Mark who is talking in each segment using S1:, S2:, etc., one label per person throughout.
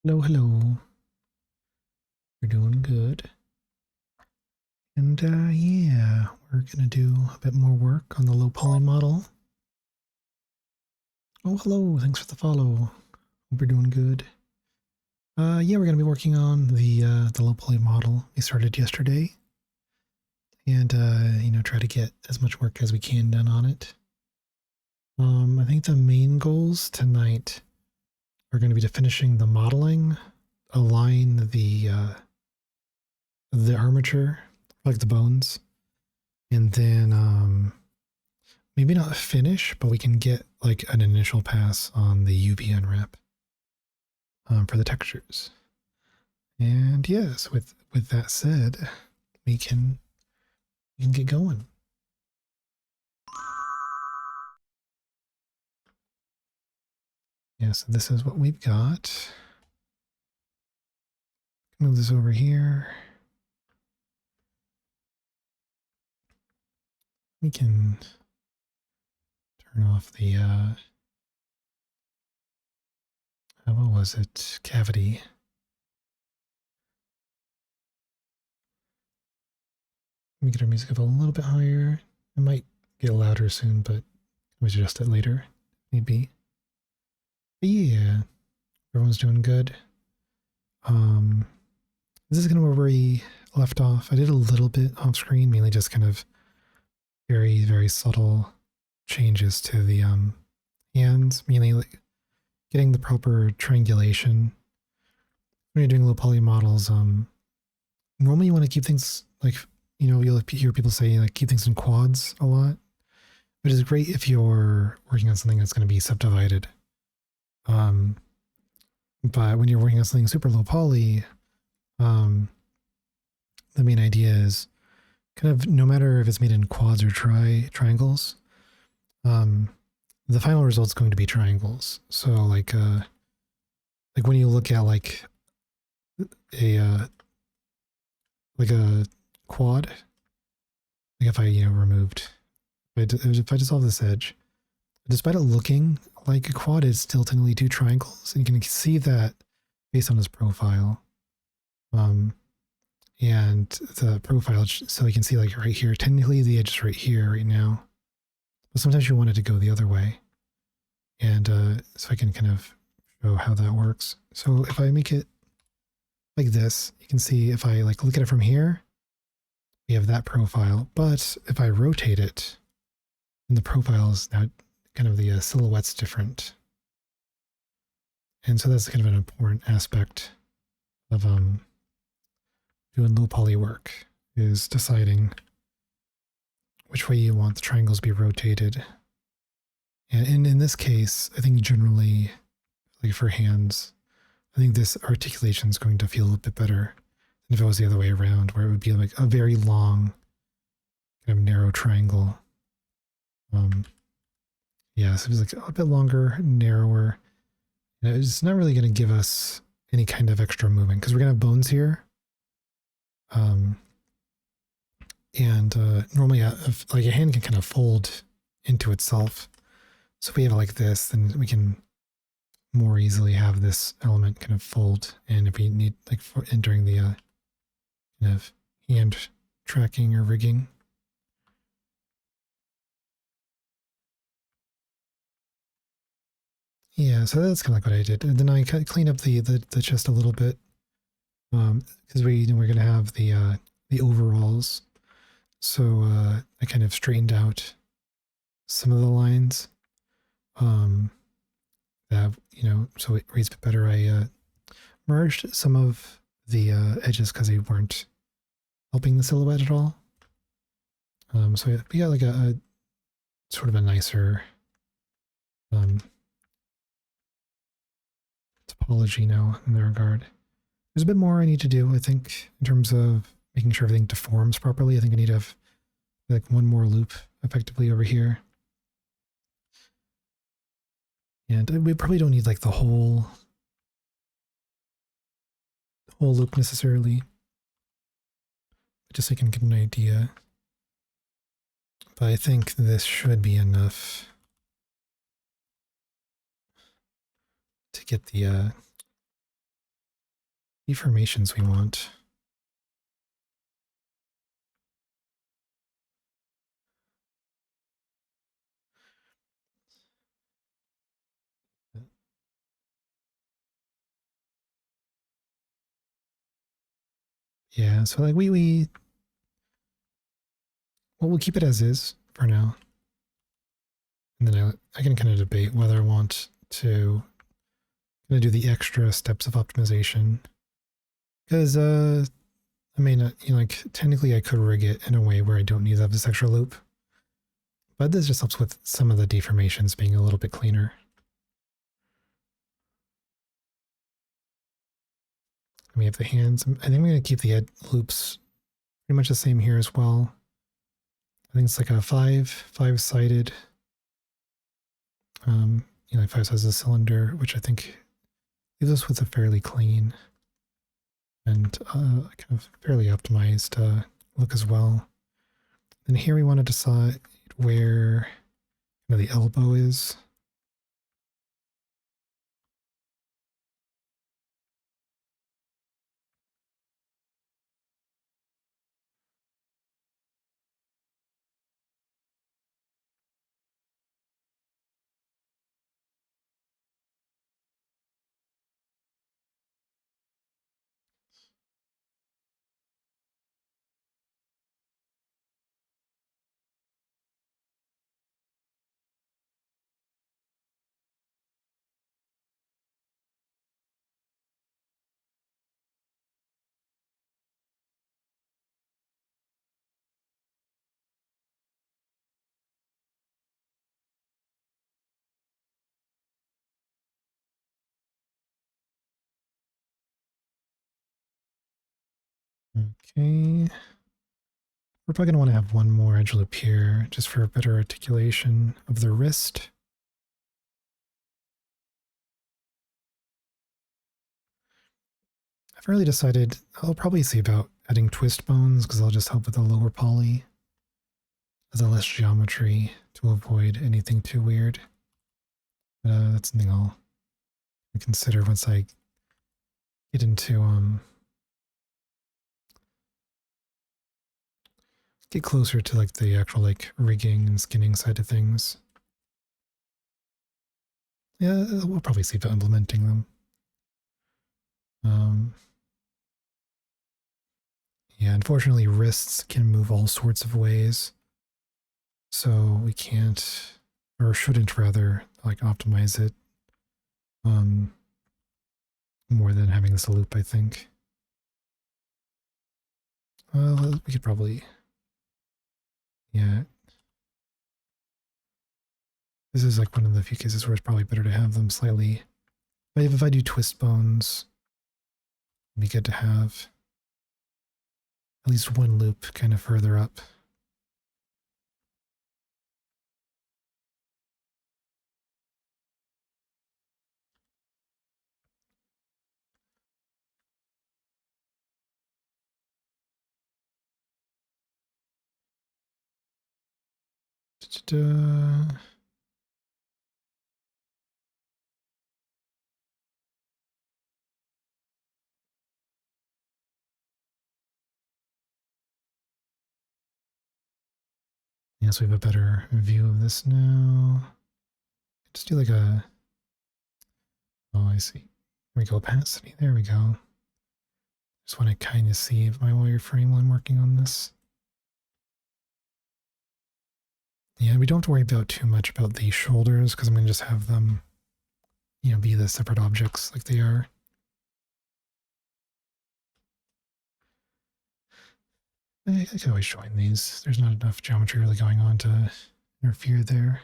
S1: Hello, hello. We're doing good. And yeah, we're gonna do a bit more work on the low poly model. Oh, hello. Thanks for the follow. Hope you're doing good. Yeah, we're gonna be working on the low poly model we started yesterday, and try to get as much work as we can done on it. I think the main goals tonight are going to be to finishing the modeling, align the armature, like the bones, and then maybe not finish, but we can get like an initial pass on the UV unwrap for the textures. And yes, with that said, we can get going. Yeah, so this is what we've got. Move this over here. We can turn off the what was it? Cavity. Let me get our music up a little bit higher. It might get louder soon, but we adjust it later, maybe. But yeah, everyone's doing good. This is kind of where we left off. I did a little bit off screen, mainly just kind of very, very subtle changes to the hands, mainly like getting the proper triangulation. When you're doing low poly models, normally you want to keep things like, you'll hear people say like keep things in quads a lot, which is great if you're working on something that's going to be subdivided. But when you're working on something super low poly, the main idea is kind of no matter if it's made in quads or triangles, the final result is going to be triangles. So like when you look at like a quad, like if I removed, if I dissolve this edge, despite it looking like a quad, it's still technically two triangles, and you can see that based on this profile. And the profile, so you can see like right here, technically the edge is right here right now, but sometimes you want it to go the other way. And so I can kind of show how that works. So if I make it like this, you can see if I like look at it from here, we have that profile. But if I rotate it, then the profile is now kind of the silhouette's different. And so that's kind of an important aspect of doing low poly work, is deciding which way you want the triangles to be rotated. And in this case, I think generally, like for hands, I think this articulation is going to feel a little bit better than if it was the other way around, where it would be like a very long, kind of narrow triangle. Yeah, so it was like a bit longer, narrower. It's not really going to give us any kind of extra movement because we're going to have bones here. And normally, like a hand can kind of fold into itself. So if we have it like this, then we can more easily have this element kind of fold. And if we need, like, for entering the kind of hand tracking or rigging. Yeah, so that's kind of like what I did. And then I kind of cleaned up the chest a little bit, because we're going to have the overalls. So I kind of straightened out some of the lines. That so it reads a bit better. I merged some of the edges because they weren't helping the silhouette at all. So we got like a sort of a nicer topology now in that regard. There's a bit more I need to do, I think, in terms of making sure everything deforms properly. I think I need to have like one more loop effectively over here. And we probably don't need like the whole loop necessarily, but just so you can get an idea. But I think this should be enough to get the deformations we want. Yeah, so like well, we'll keep it as is for now. And then I can kind of debate whether I want to kind of do the extra steps of optimization. Because, I mean, like technically I could rig it in a way where I don't need to have this extra loop. But this just helps with some of the deformations being a little bit cleaner. We have the hands. I think I'm going to keep the loops pretty much the same here as well. I think it's like a five-sided, like 5 sides of the cylinder, which I think leaves us with a fairly clean and kind of fairly optimized look as well. And here we want to decide where the elbow is. Okay. We're probably going to want to have one more edge loop here just for better articulation of the wrist. I've already decided I'll probably see about adding twist bones because they'll just help with the lower poly as a less geometry to avoid anything too weird. But that's something I'll consider once I get into get closer to like the actual like rigging and skinning side of things. Yeah, we'll probably see about implementing them. Yeah, unfortunately, wrists can move all sorts of ways. So we can't, or shouldn't rather, like optimize it more than having this loop, I think. Well, we could probably, yeah. This is like one of the few cases where it's probably better to have them slightly. But if I do twist bones, it'd be good to have at least one loop kind of further up. Da-da-da. Yeah, so we have a better view of this now. Just do like a, oh, I see. There we go, opacity. There we go. Just want to kind of see my wireframe while I'm working on this. Yeah, we don't have to worry about too much about the shoulders because I'm going to just have them, be the separate objects like they are. I can always join these. There's not enough geometry really going on to interfere there.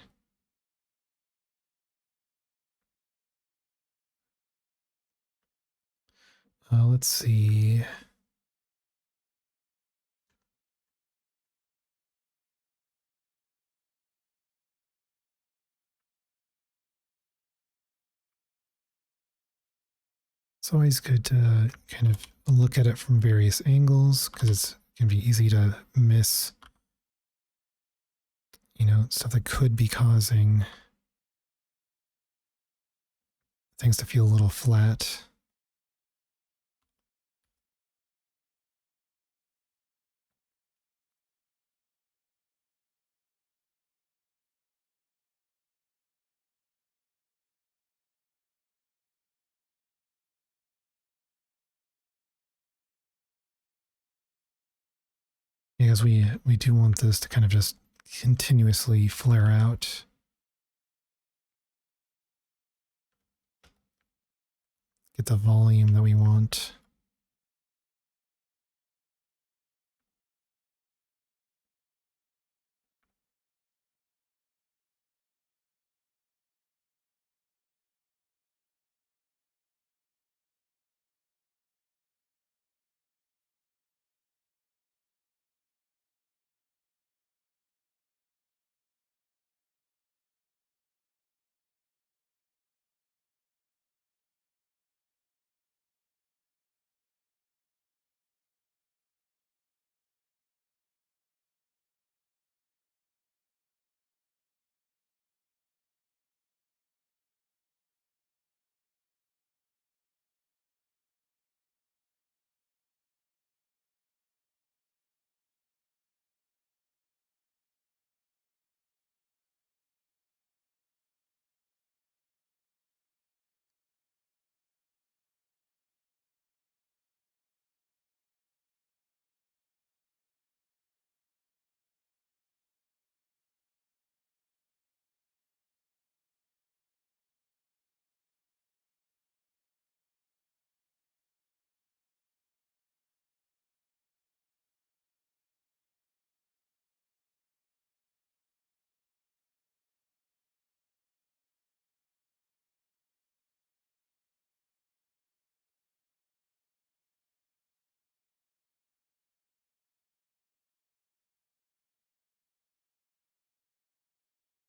S1: Let's see. It's always good to kind of look at it from various angles because it can be easy to miss, stuff that could be causing things to feel a little flat. Because we do want this to kind of just continuously flare out. Get the volume that we want.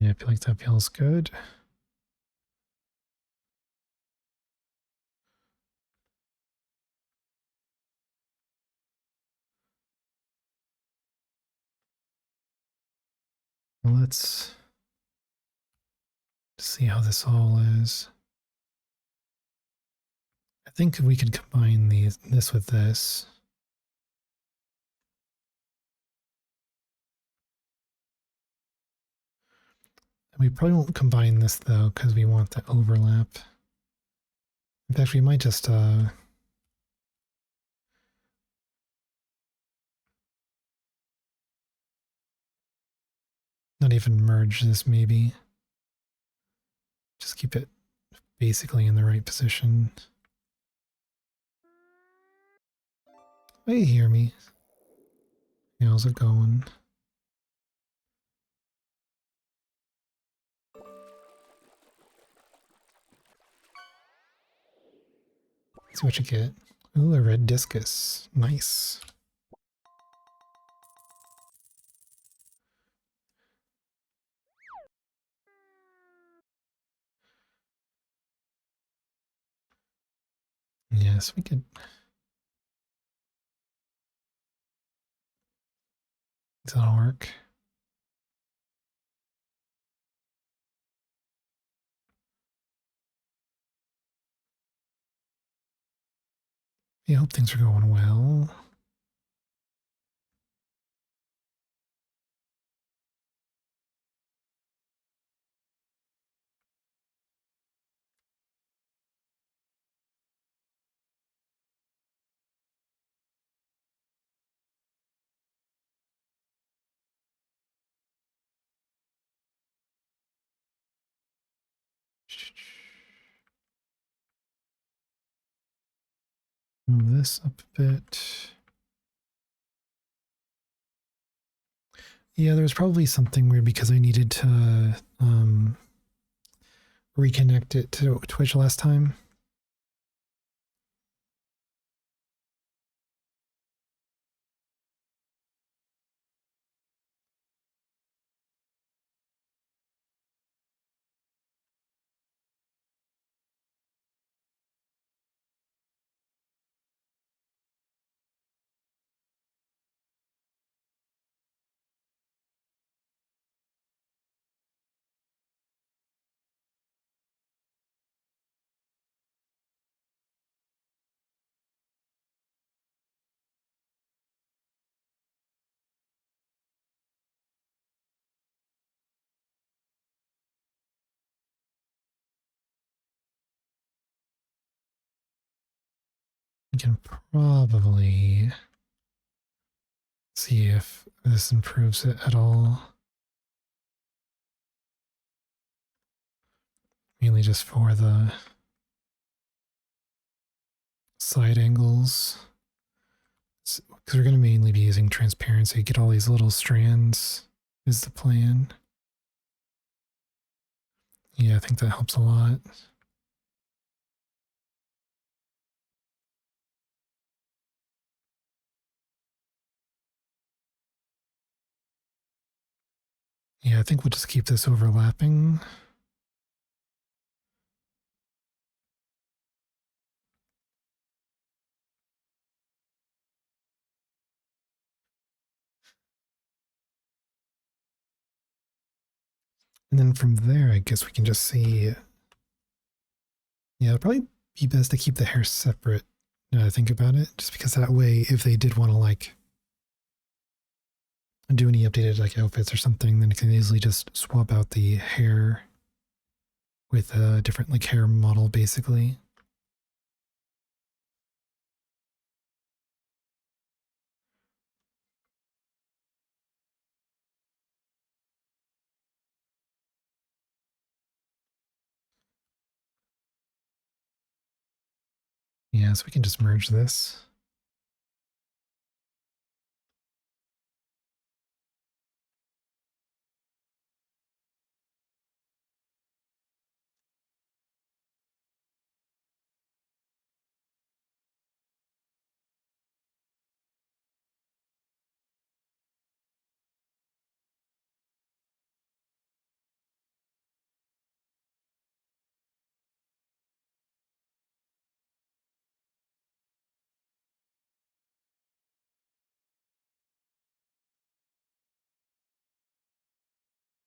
S1: Yeah, I feel like that feels good. Well, let's see how this all is. I think we could combine this with this. We probably won't combine this though, because we want the overlap. In fact, we might just not even merge this maybe. Just keep it basically in the right position. Oh, you hear me? How's it going? Let's see what you get. Ooh, a red discus. Nice. Yes, we could. That'll work. I hope things are going well. Move this up a bit. Yeah, there was probably something weird because I needed to reconnect it to Twitch last time. We can probably See if this improves it at all. Mainly just for the side angles. Because we're going to mainly be using transparency, get all these little strands is the plan. Yeah, I think that helps a lot. Yeah, I think we'll just keep this overlapping. And then from there, I guess we can just see. Yeah, it'd probably be best to keep the hair separate now I think about it, just because that way, if they did want to like do any updated like outfits or something, then it can easily just swap out the hair with a different like hair model basically. Yeah, so we can just merge this.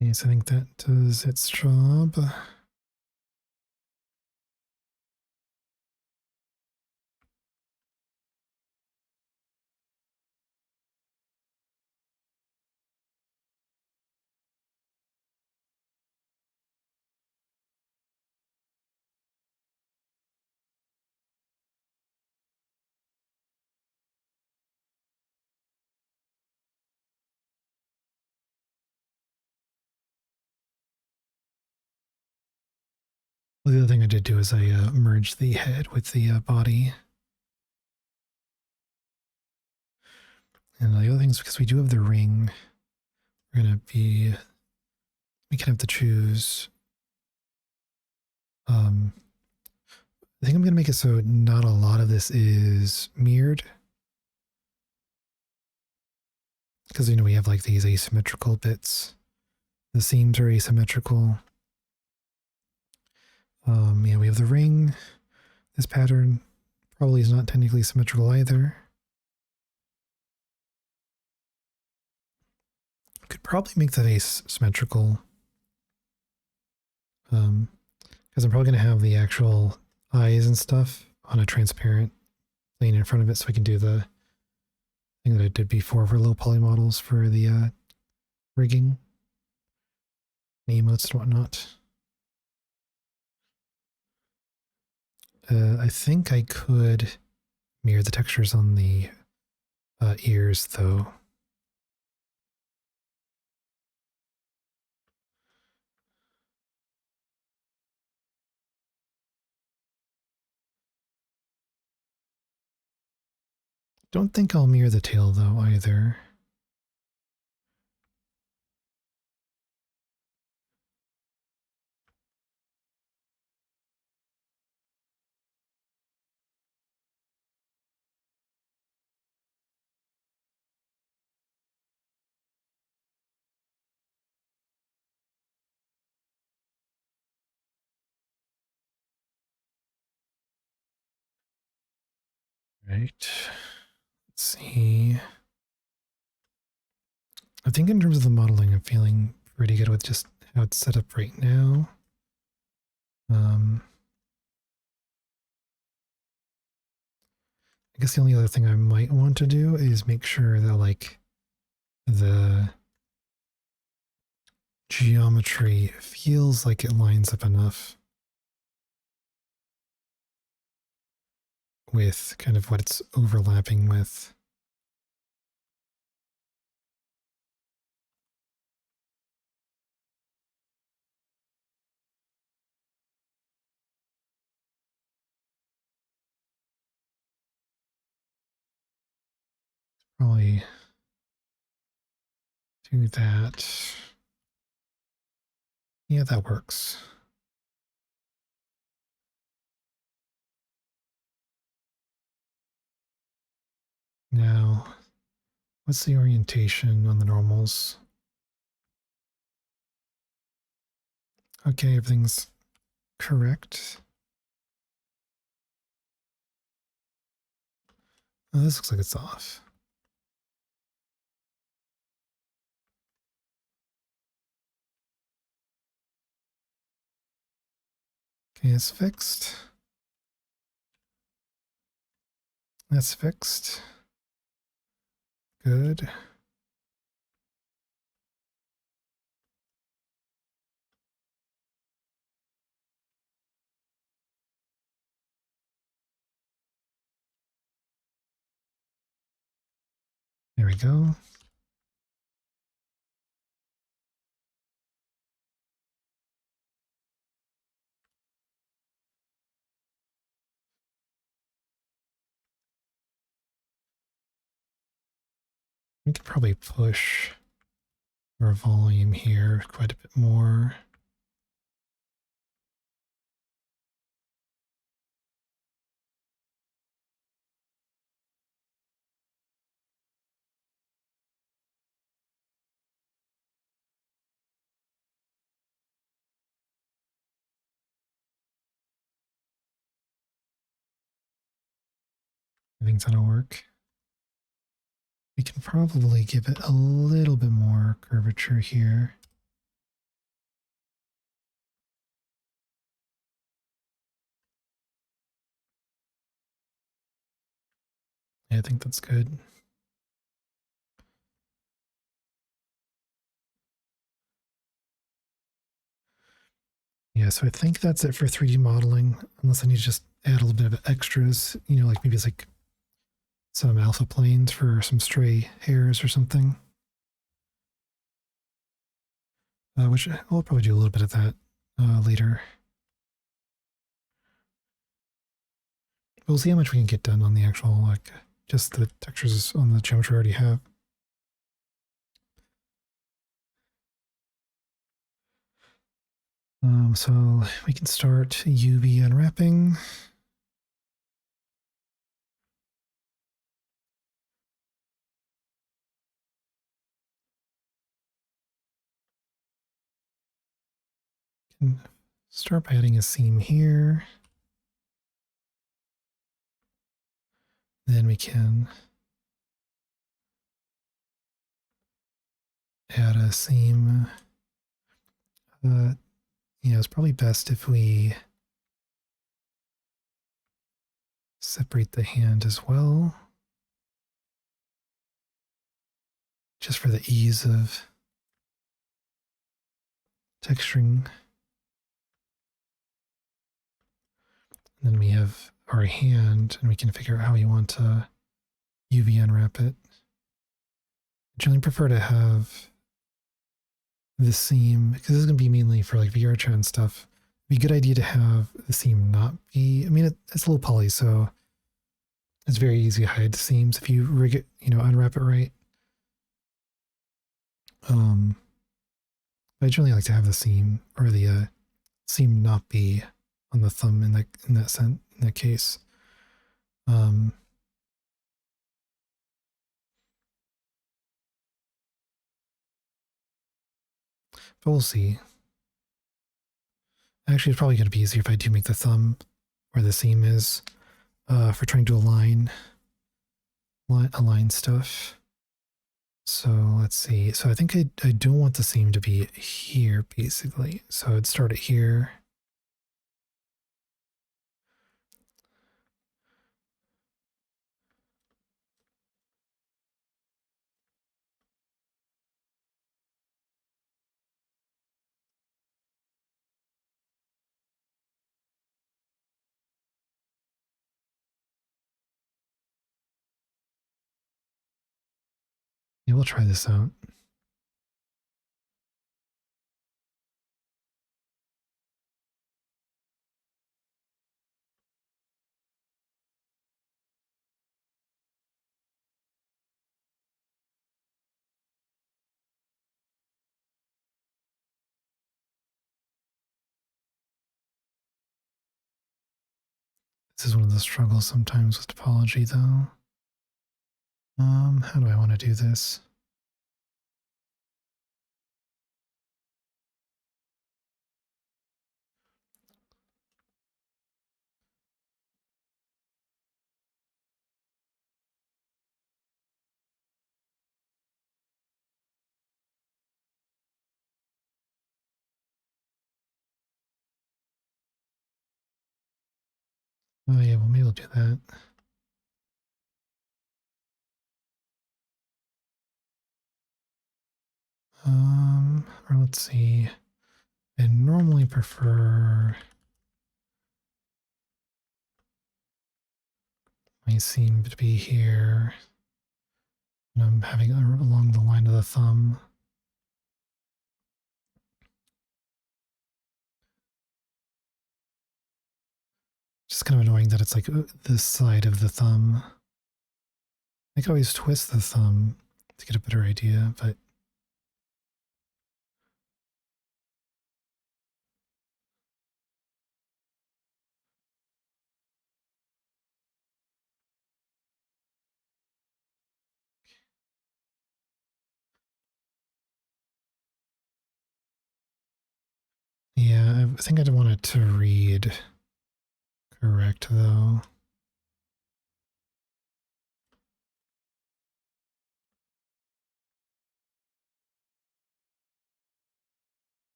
S1: Yes, I think that does its job. Well, the other thing I did do is I merged the head with the body. And the other thing is because we do have the ring, we're going to be, we can have to choose. I think I'm going to make it so not a lot of this is mirrored. Because, you know, we have like these asymmetrical bits. The seams are asymmetrical. Yeah, we have the ring. This pattern probably is not technically symmetrical either. Could probably make that asymmetrical. Because I'm probably going to have the actual eyes and stuff on a transparent plane in front of it, so I can do the thing that I did before for low poly models for the rigging, emotes and whatnot. I think I could mirror the textures on the ears, though. Don't think I'll mirror the tail, though, either. Right. Let's see. I think in terms of the modeling, I'm feeling pretty good with just how it's set up right now. I guess the only other thing I might want to do is make sure that like the geometry feels like it lines up enough with kind of what it's overlapping with. probably do that. Yeah, that works. Now, what's the orientation on the normals? Okay, everything's correct. Oh, this looks like it's off. Okay, it's fixed. That's fixed. Good. There we go. We could probably push our volume here quite a bit more. I think that'll work. We can probably give it a little bit more curvature here. Yeah, I think that's good. Yeah, so I think that's it for 3D modeling, unless I need to just add a little bit of extras, you know, like maybe it's like some alpha planes for some stray hairs or something. Which we'll probably do a little bit of that later. We'll see how much we can get done on the actual, like, just the textures on the geometry we already have. So we can start UV unwrapping. Can start by adding a seam here. Then we can add a seam. It's probably best if we separate the hand as well, just for the ease of texturing. And then we have our hand, and we can figure out how we want to UV unwrap it. I generally prefer to have the seam, because this is going to be mainly for like VRChat and stuff. It'd be a good idea to have the seam not be, I mean, it's a little poly, so it's very easy to hide the seams if you rig it, unwrap it right. I generally like to have the seam, or the seam not be on the thumb in that case. But we'll see. Actually, it's probably going to be easier if I do make the thumb where the seam is for trying to align stuff. So let's see. So I think I don't want the seam to be here, basically. So I'd start it here. Yeah, we'll try this out. This is one of the struggles sometimes with topology, though. How do I want to do this? Oh yeah, well maybe we'll do that. Or let's see. I normally prefer my seam to be here. And I'm having it along the line of the thumb. Just kind of annoying that it's like this side of the thumb. I could always twist the thumb to get a better idea, but yeah, I think I want it to read correct though.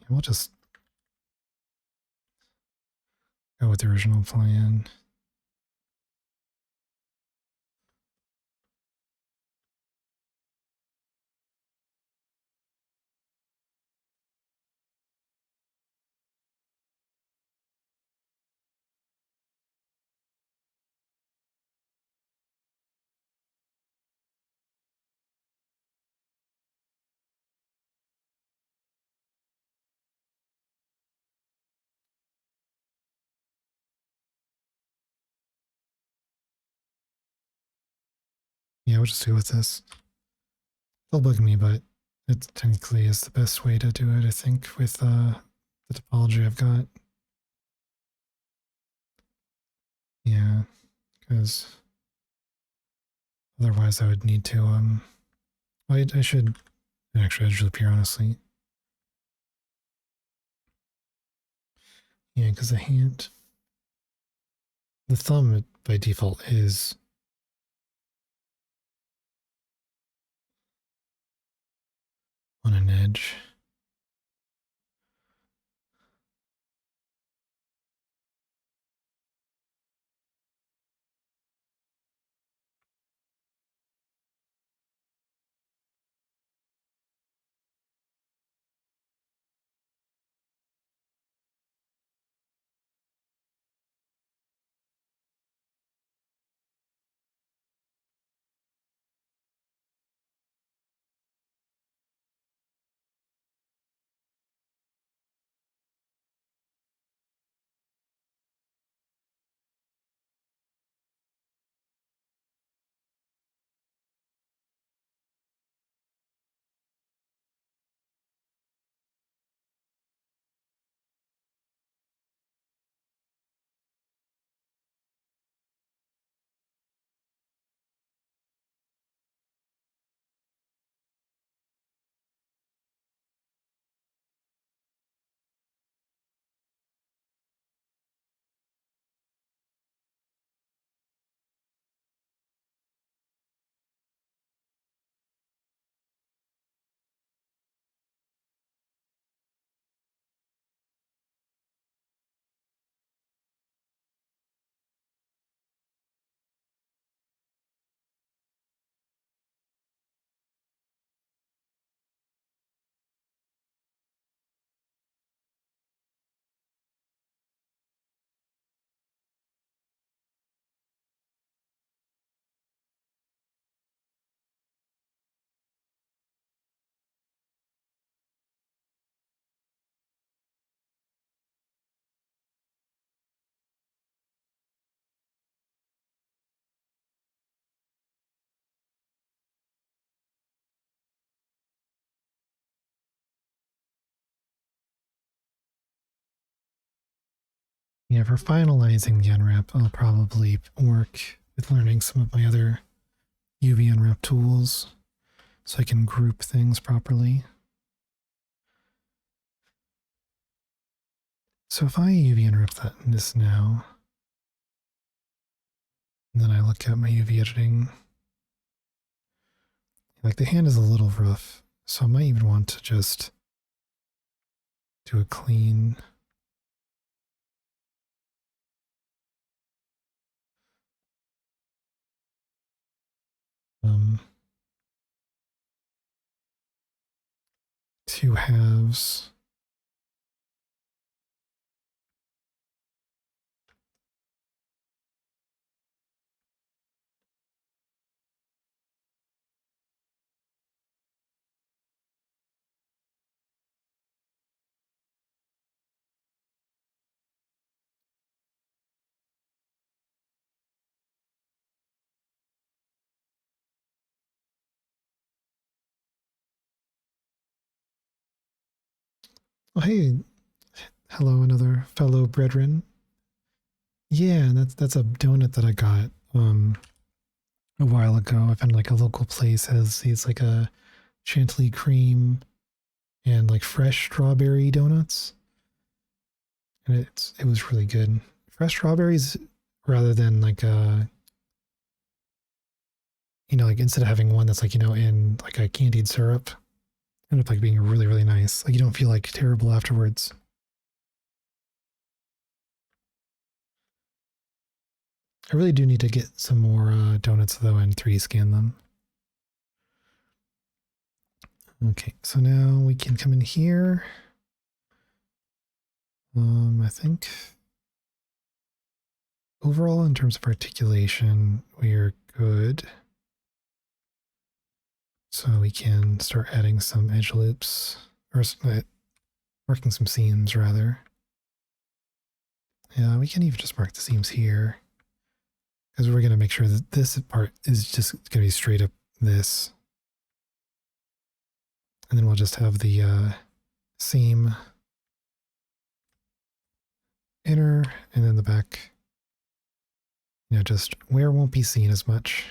S1: We'll just go with the original plan. Yeah, we'll just go with this. It'll bug me, but it technically is the best way to do it, I think, with the topology I've got. Yeah, because otherwise I would need to, I should actually edge loop here, honestly. Yeah, because the thumb by default is on an edge. Yeah, for finalizing the unwrap, I'll probably work with learning some of my other UV unwrap tools so I can group things properly. So if I UV unwrap this now, and then I look at my UV editing, like the hand is a little rough, so I might even want to just do a clean. Two halves. Oh, hey, hello, another fellow brethren. Yeah, that's a donut that I got a while ago. I found like a local place has these like a chantilly cream and like fresh strawberry donuts, and it was really good. Fresh strawberries rather than like like instead of having one that's like in like a candied syrup, ended up like being really nice. Like you don't feel like terrible afterwards. I really do need to get some more donuts though and 3D scan them. Okay, so now we can come in here. I think overall in terms of articulation, we are good. So we can start adding some edge loops, or marking some seams rather. Yeah, we can even just mark the seams here, because we're going to make sure that this part is just going to be straight up this. And then we'll just have the seam inner and then the back, just where it won't be seen as much.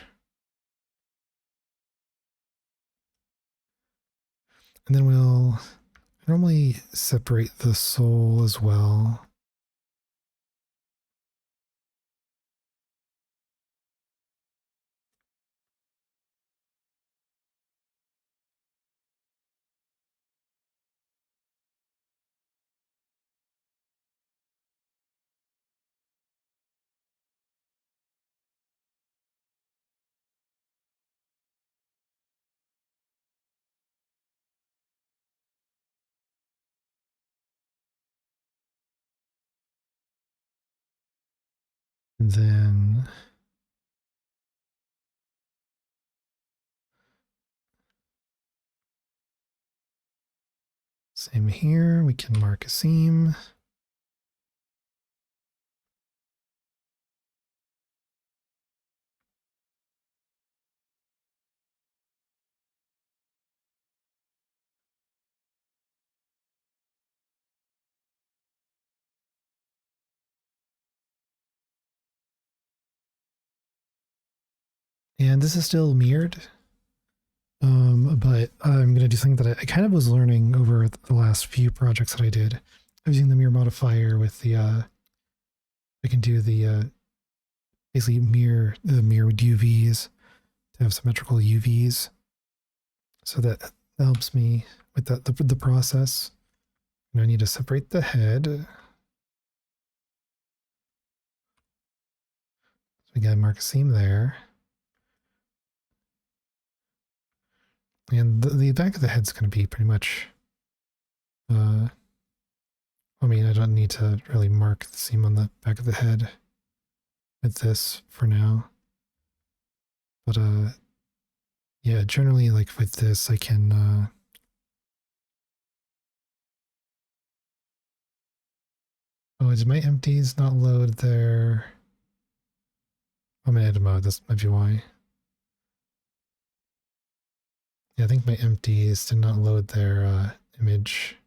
S1: And then we'll normally separate the sole as well. And then same here, we can mark a seam. And this is still mirrored, but I'm going to do something that I kind of was learning over the last few projects that I did. I was using the mirror modifier with the, I can do the, basically the mirrored UVs to have symmetrical UVs. So that helps me with the process. And I need to separate the head. So we got to mark a seam there. And the back of the head's going to be pretty much, I mean, I don't need to really mark the seam on the back of the head with this for now. But yeah, generally like with this, I can, oh, did my empties not load there? I'm in edit mode, that might be why. Yeah, I think my empties did not load their, image.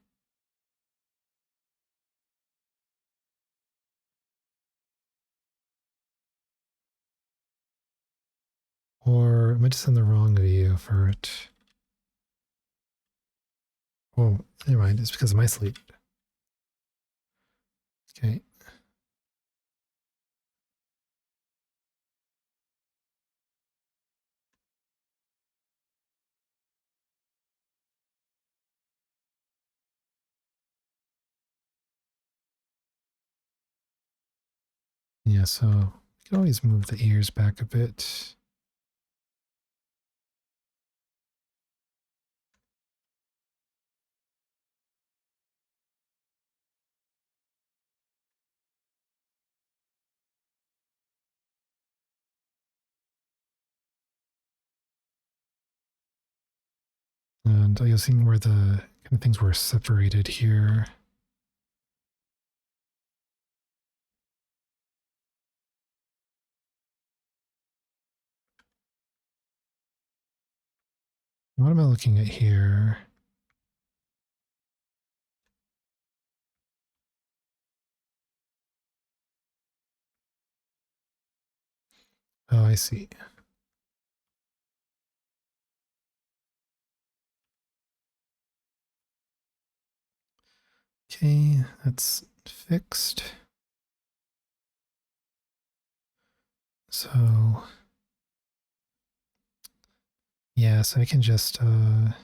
S1: Or am I just in the wrong view for it? Oh, never mind. It's because of my sleep. Okay. Yeah, so we can always move the ears back a bit. And you'll see where the kind of things were separated here. What am I looking at here? Oh, I see. Okay, that's fixed. So, yeah, so I can just, I'm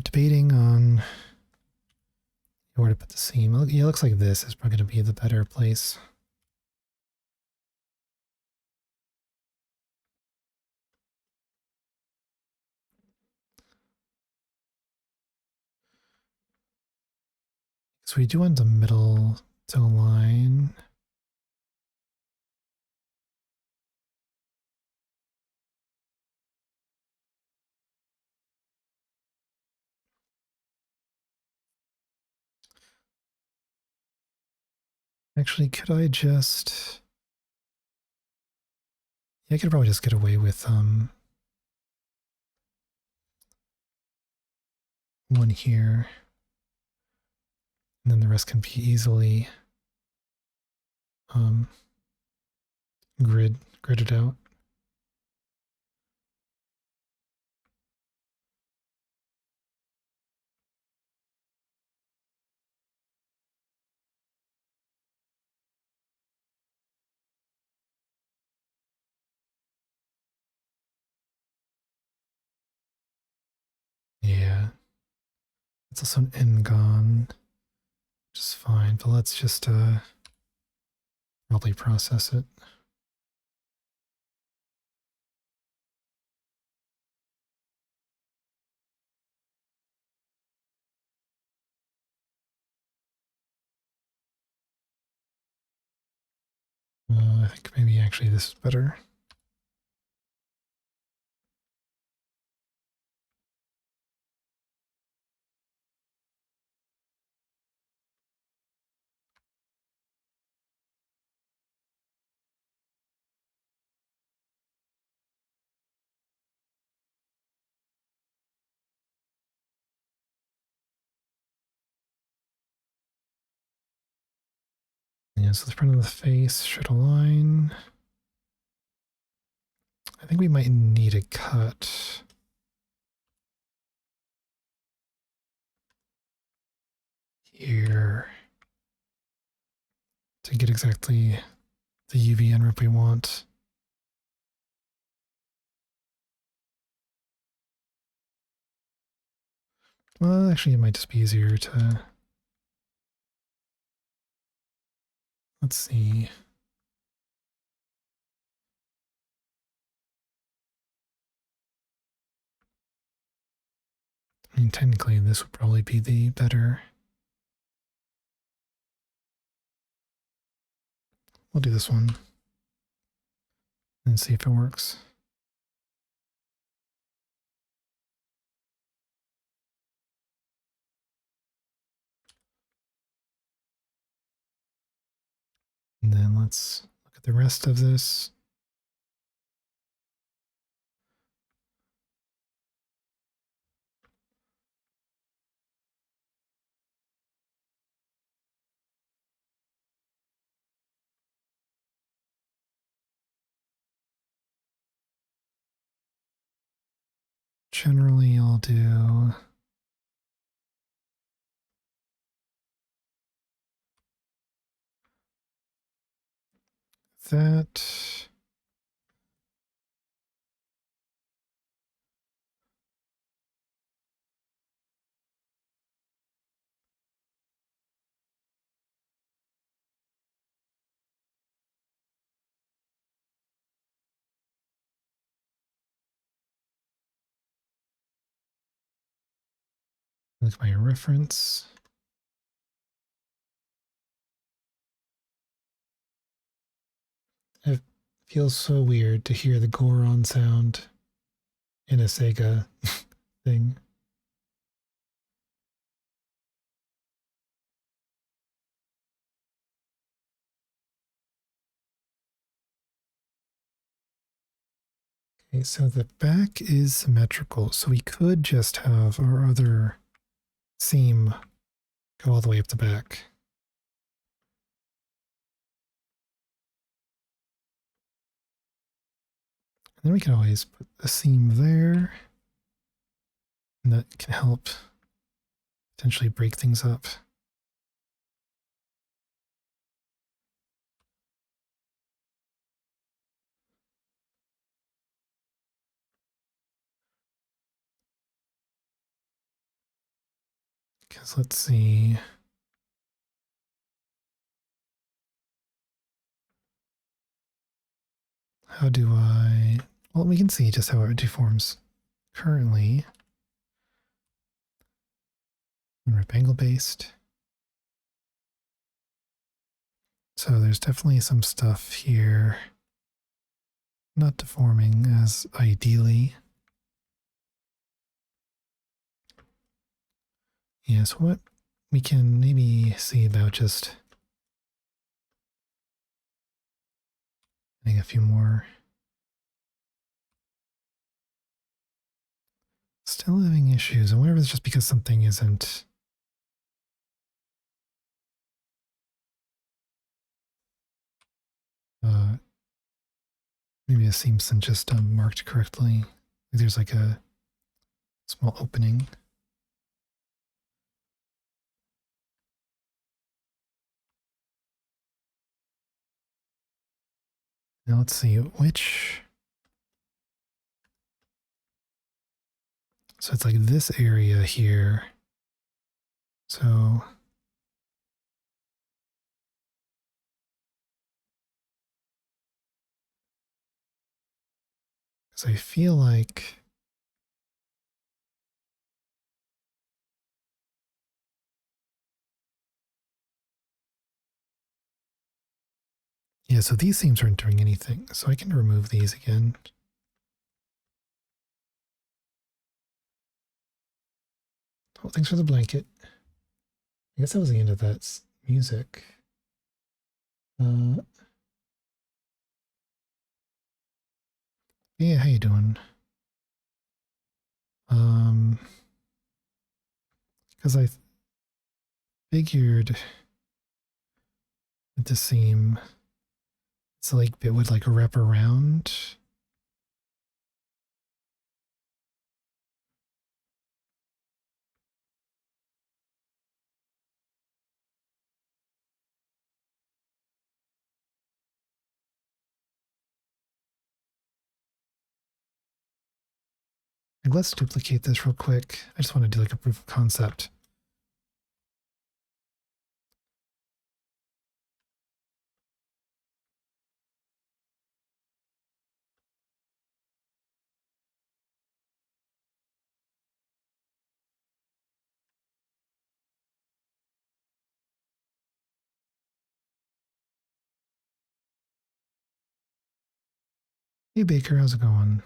S1: debating on where to put the seam. Yeah, it looks like this is probably going to be the better place. So we do want the middle to align. Actually, could I just... Yeah, I could probably just get away with one here. And then the rest can be easily um, gridded out. Yeah. It's also an Ngon, which is fine, but let's just probably process it. I think maybe actually this is better. Yeah, so the front of the face should align. I think we might need a cut here to get exactly the UV unrip we want. Well, actually, it might just be easier to... Let's see. I mean, technically, this would probably be the better. We'll do this one and see if it works. And then let's look at the rest of this. generally I'll do that. Look at my reference. It feels so weird to hear the Goron sound in a Sega thing. Okay, so the back is symmetrical, so we could just have our other seam go all the way up the back. And then we can always put a seam there, and that can help potentially break things up. Because let's see. How do I... Well, we can see just how it deforms currently. And rip angle based. So there's definitely some stuff here not deforming as ideally. Yeah, so what we can maybe see about just adding a few more. Still having issues. I wonder if it's just because something isn't maybe the seam isn't just marked correctly. There's like a small opening. Now let's see which. So it's like this area here. So because I feel like yeah, so these seams aren't doing anything. So I can remove these again. Oh, thanks for the blanket. I guess that was the end of that music. Yeah, how you doing? Because I figured with the seam, it's like it would like wrap around. Like, let's duplicate this real quick. I just want to do like a proof of concept. Hey Baker, how's it going?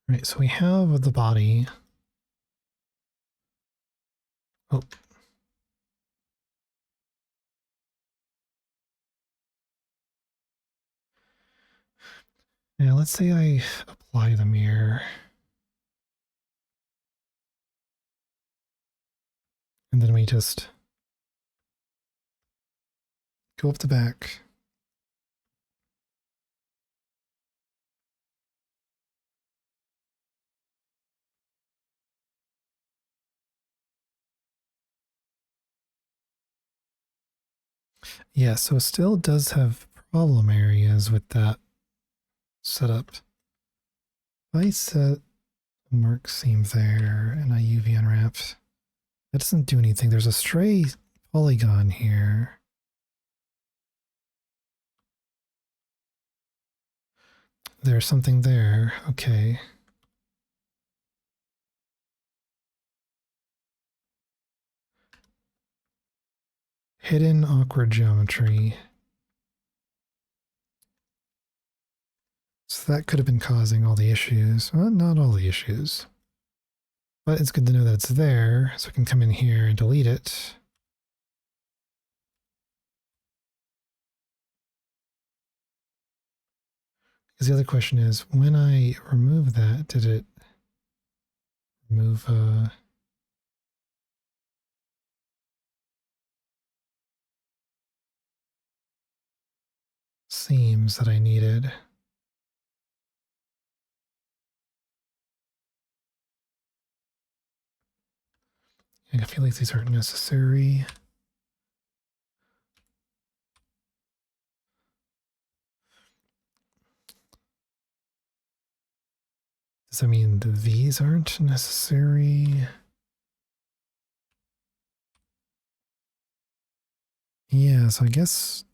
S1: Right, so we have the body. Oh. Now let's say I apply the mirror. And then we just go up the back. Yeah, so it still does have problem areas with that setup. If I set a mark seam there and I UV unwrap, that doesn't do anything. There's a stray polygon here. There's something there. Okay. Hidden awkward geometry. So that could have been causing all the issues. Well, not all the issues. But it's good to know that it's there, so I can come in here and delete it. Because the other question is, when I remove that, did it remove seams that I needed? I feel like these aren't necessary. Does that mean these aren't necessary? Yeah, so I guess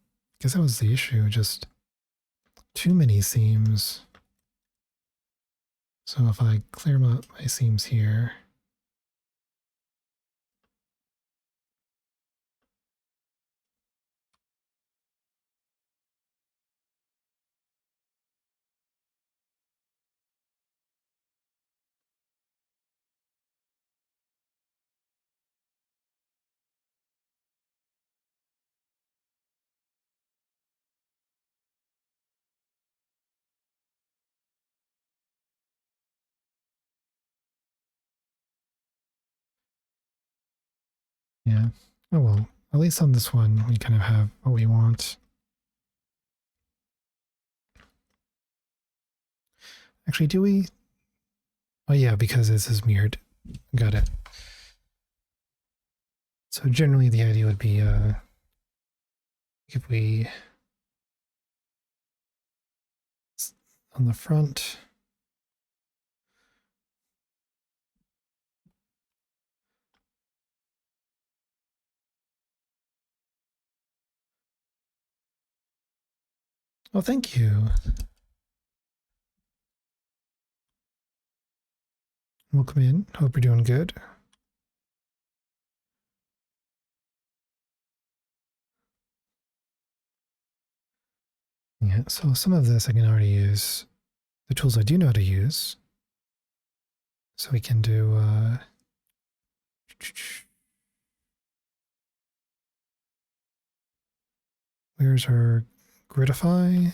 S1: that was the issue, just too many seams. So if I clear my seams here, yeah. Oh well, at least on this one, we kind of have what we want. Actually, do we? Oh yeah, because this is mirrored. Got it. So generally the idea would be if we on the front, oh thank you. Welcome in. Hope you're doing good. Yeah, so some of this I can already use the tools I do know how to use. So we can do where's our gridify?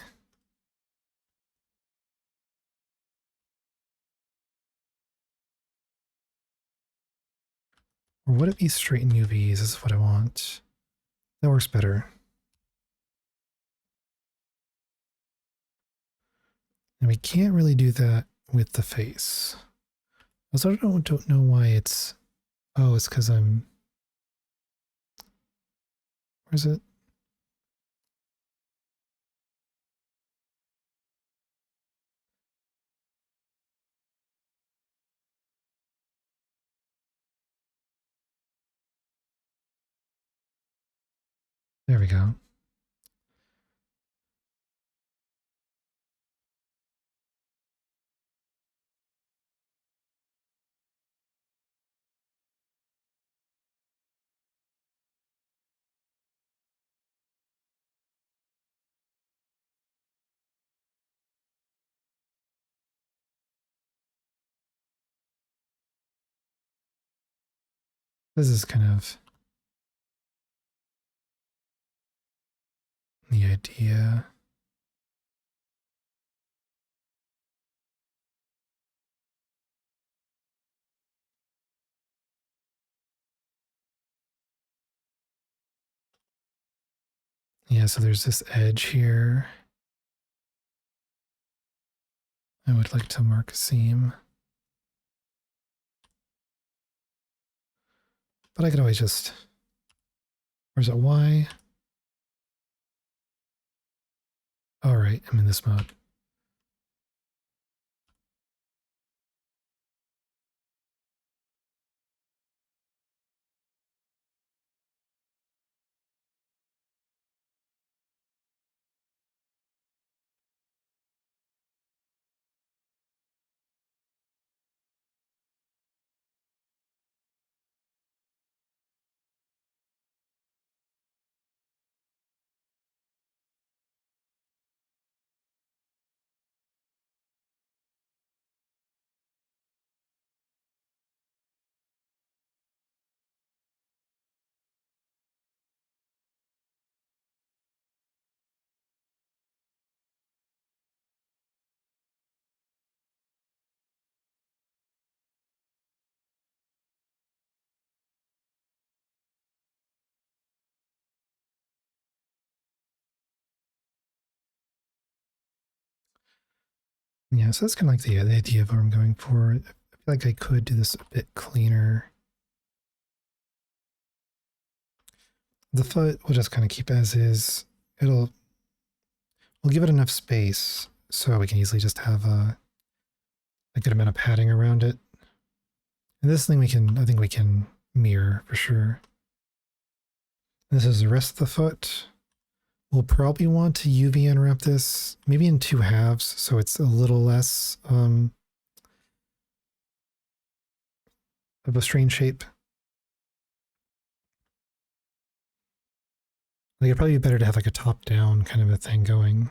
S1: Or would it be straighten UVs? This is what I want. That works better. And we can't really do that with the face. Also, I don't know why it's... Oh, it's because I'm... Where's it? There we go. This is kind of the idea. Yeah, so there's this edge here. I would like to mark a seam. But I could always just, where's it, Y? All right, I'm in this mode. Yeah, so that's kind of like the idea of what I'm going for. I feel like I could do this a bit cleaner. The foot we'll just kind of keep as is. We'll give it enough space so we can easily just have a good amount of padding around it. And this thing I think we can mirror for sure. This is the rest of the foot. We'll probably want to UV unwrap this maybe in 2 halves so it's a little less of a strange shape. Like it'd probably be better to have like a top-down kind of a thing going.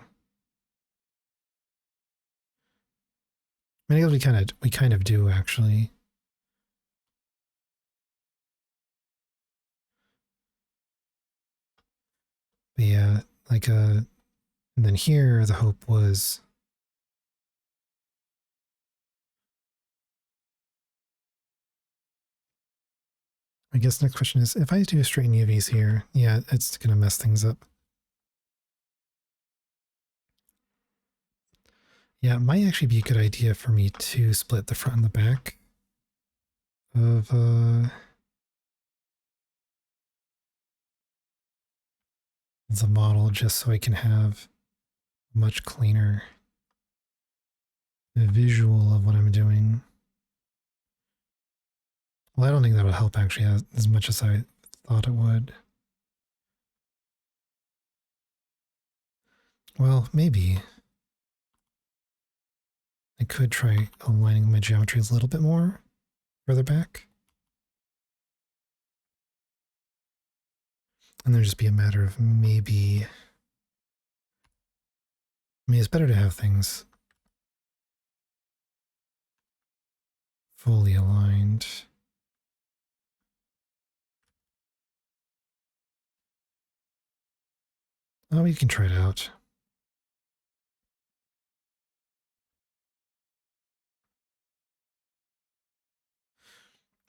S1: I mean, I guess we kind of do actually. But yeah, like and then here the hope was I guess next question is if I do straighten UVs here, yeah, it's gonna mess things up. Yeah, it might actually be a good idea for me to split the front and the back of the model just so I can have a much cleaner visual of what I'm doing. Well, I don't think that would help actually as much as I thought it would. Well, maybe. I could try aligning my geometries a little bit more further back. And there'd just be a matter of maybe... I mean, it's better to have things fully aligned. Oh, we can try it out.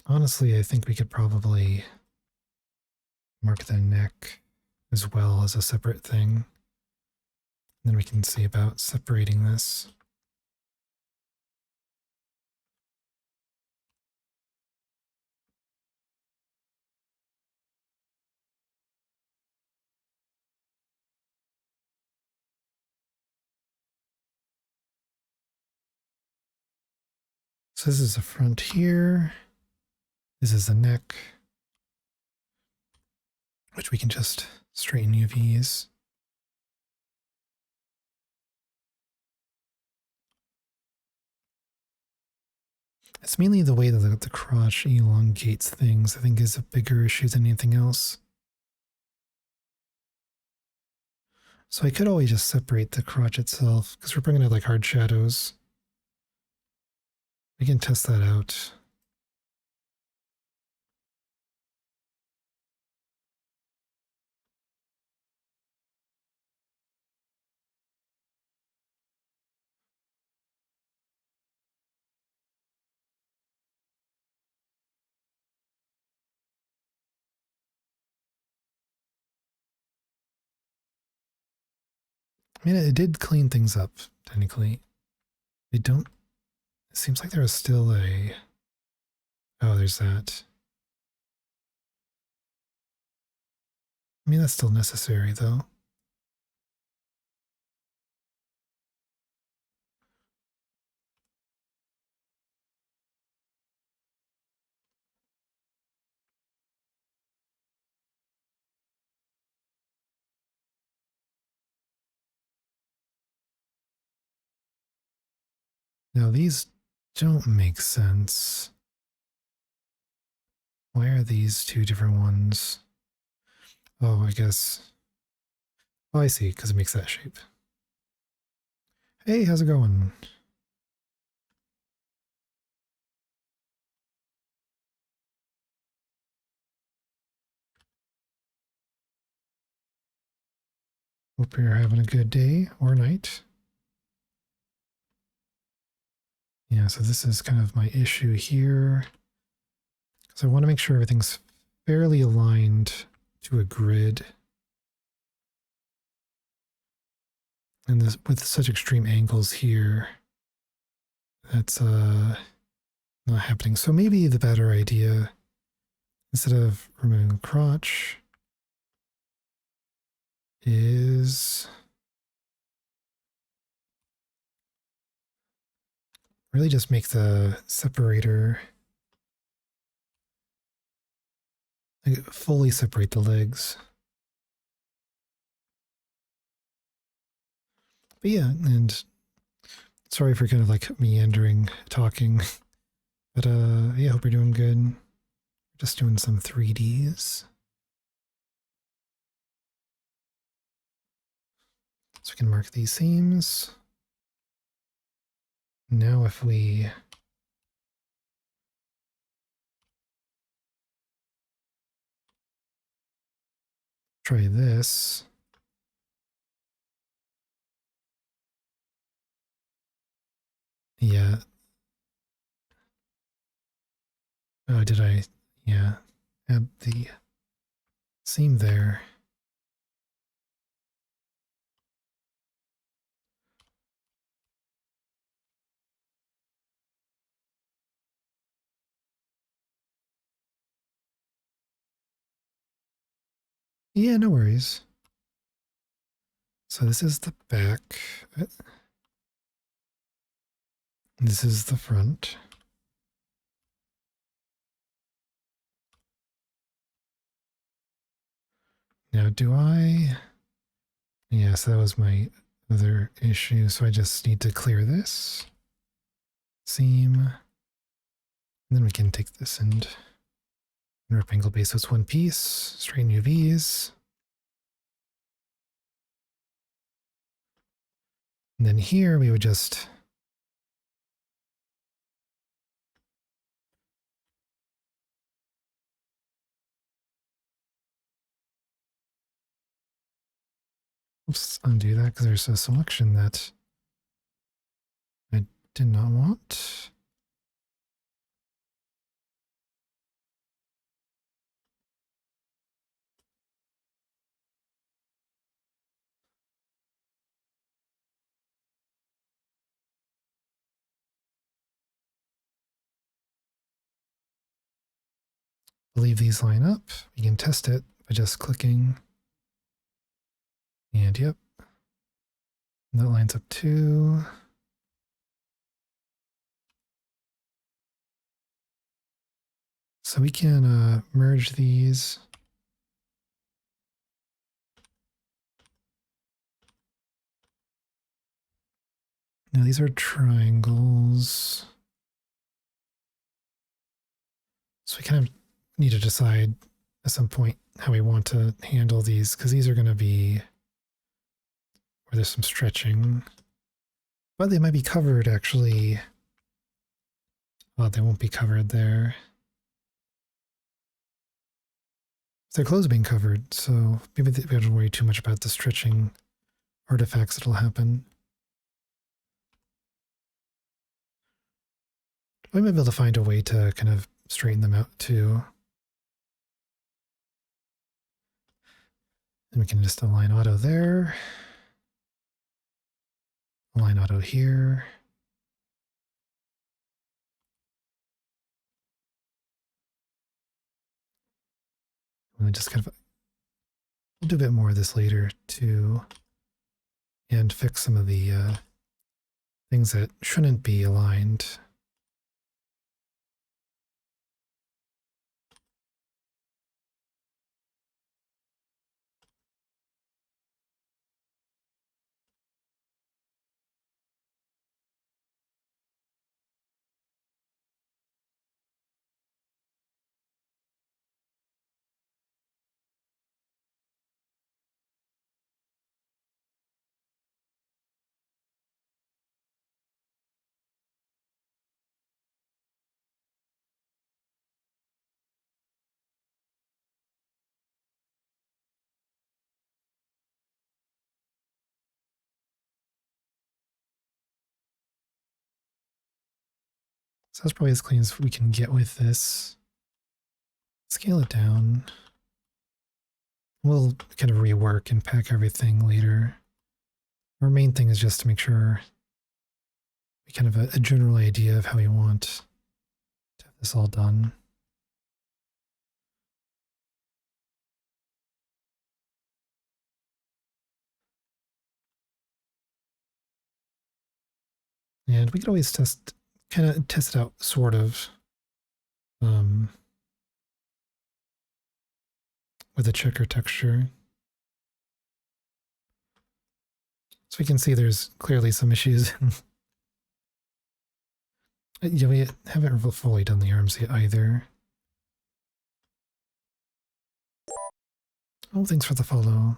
S1: Honestly, I think we could probably mark the neck as well as a separate thing. Then we can see about separating this. So this is the front here. This is the neck, which we can just straighten UVs. It's mainly the way that the crotch elongates things, I think, is a bigger issue than anything else. So I could always just separate the crotch itself, because we're bringing out like hard shadows. We can test that out. I mean, it did clean things up, technically. They don't... It seems like there was still a... Oh, there's that. I mean, that's still necessary, though. Now, these don't make sense. Why are these two different ones? Oh, I guess... Oh, I see, because it makes that shape. Hey, how's it going? Hope you're having a good day or night. Yeah, so this is kind of my issue here. So I want to make sure everything's fairly aligned to a grid. And this, with such extreme angles here, that's not happening. So maybe the better idea, instead of removing the crotch, is really just make the separator, like fully separate the legs. But yeah, and sorry for kind of like meandering talking, but yeah, hope you're doing good. Just doing some 3Ds. So we can mark these seams. Now if we try this, yeah. Oh, did I? Yeah. Add the seam there. Yeah, no worries. So this is the back. This is the front. Now, do I... Yeah, so that was my other issue. So I just need to clear this seam. And then we can take this and rip angle base. So it's one piece, straighten UVs. And then here we would just... Oops, undo that because there's a selection that I did not want. Believe these line up. We can test it by just clicking. And yep, that lines up too. So we can merge these. Now these are triangles. So we kind of need to decide at some point how we want to handle these, because these are going to be where there's some stretching. But they might be covered actually. Oh, they won't be covered there. Their clothes being covered, so maybe we don't worry too much about the stretching artifacts that'll happen. We might be able to find a way to kind of straighten them out too. And we can just align auto there. Align auto here. And just kind of, we'll do a bit more of this later too, and fix some of the things that shouldn't be aligned. So that's probably as clean as we can get with this. Scale it down. We'll kind of rework and pack everything later. Our main thing is just to make sure we kind of a general idea of how we want to have this all done. And we could always kind of test it out, sort of, with a checker texture. So we can see there's clearly some issues. Yeah, we haven't fully done the arms yet either. Oh, thanks for the follow.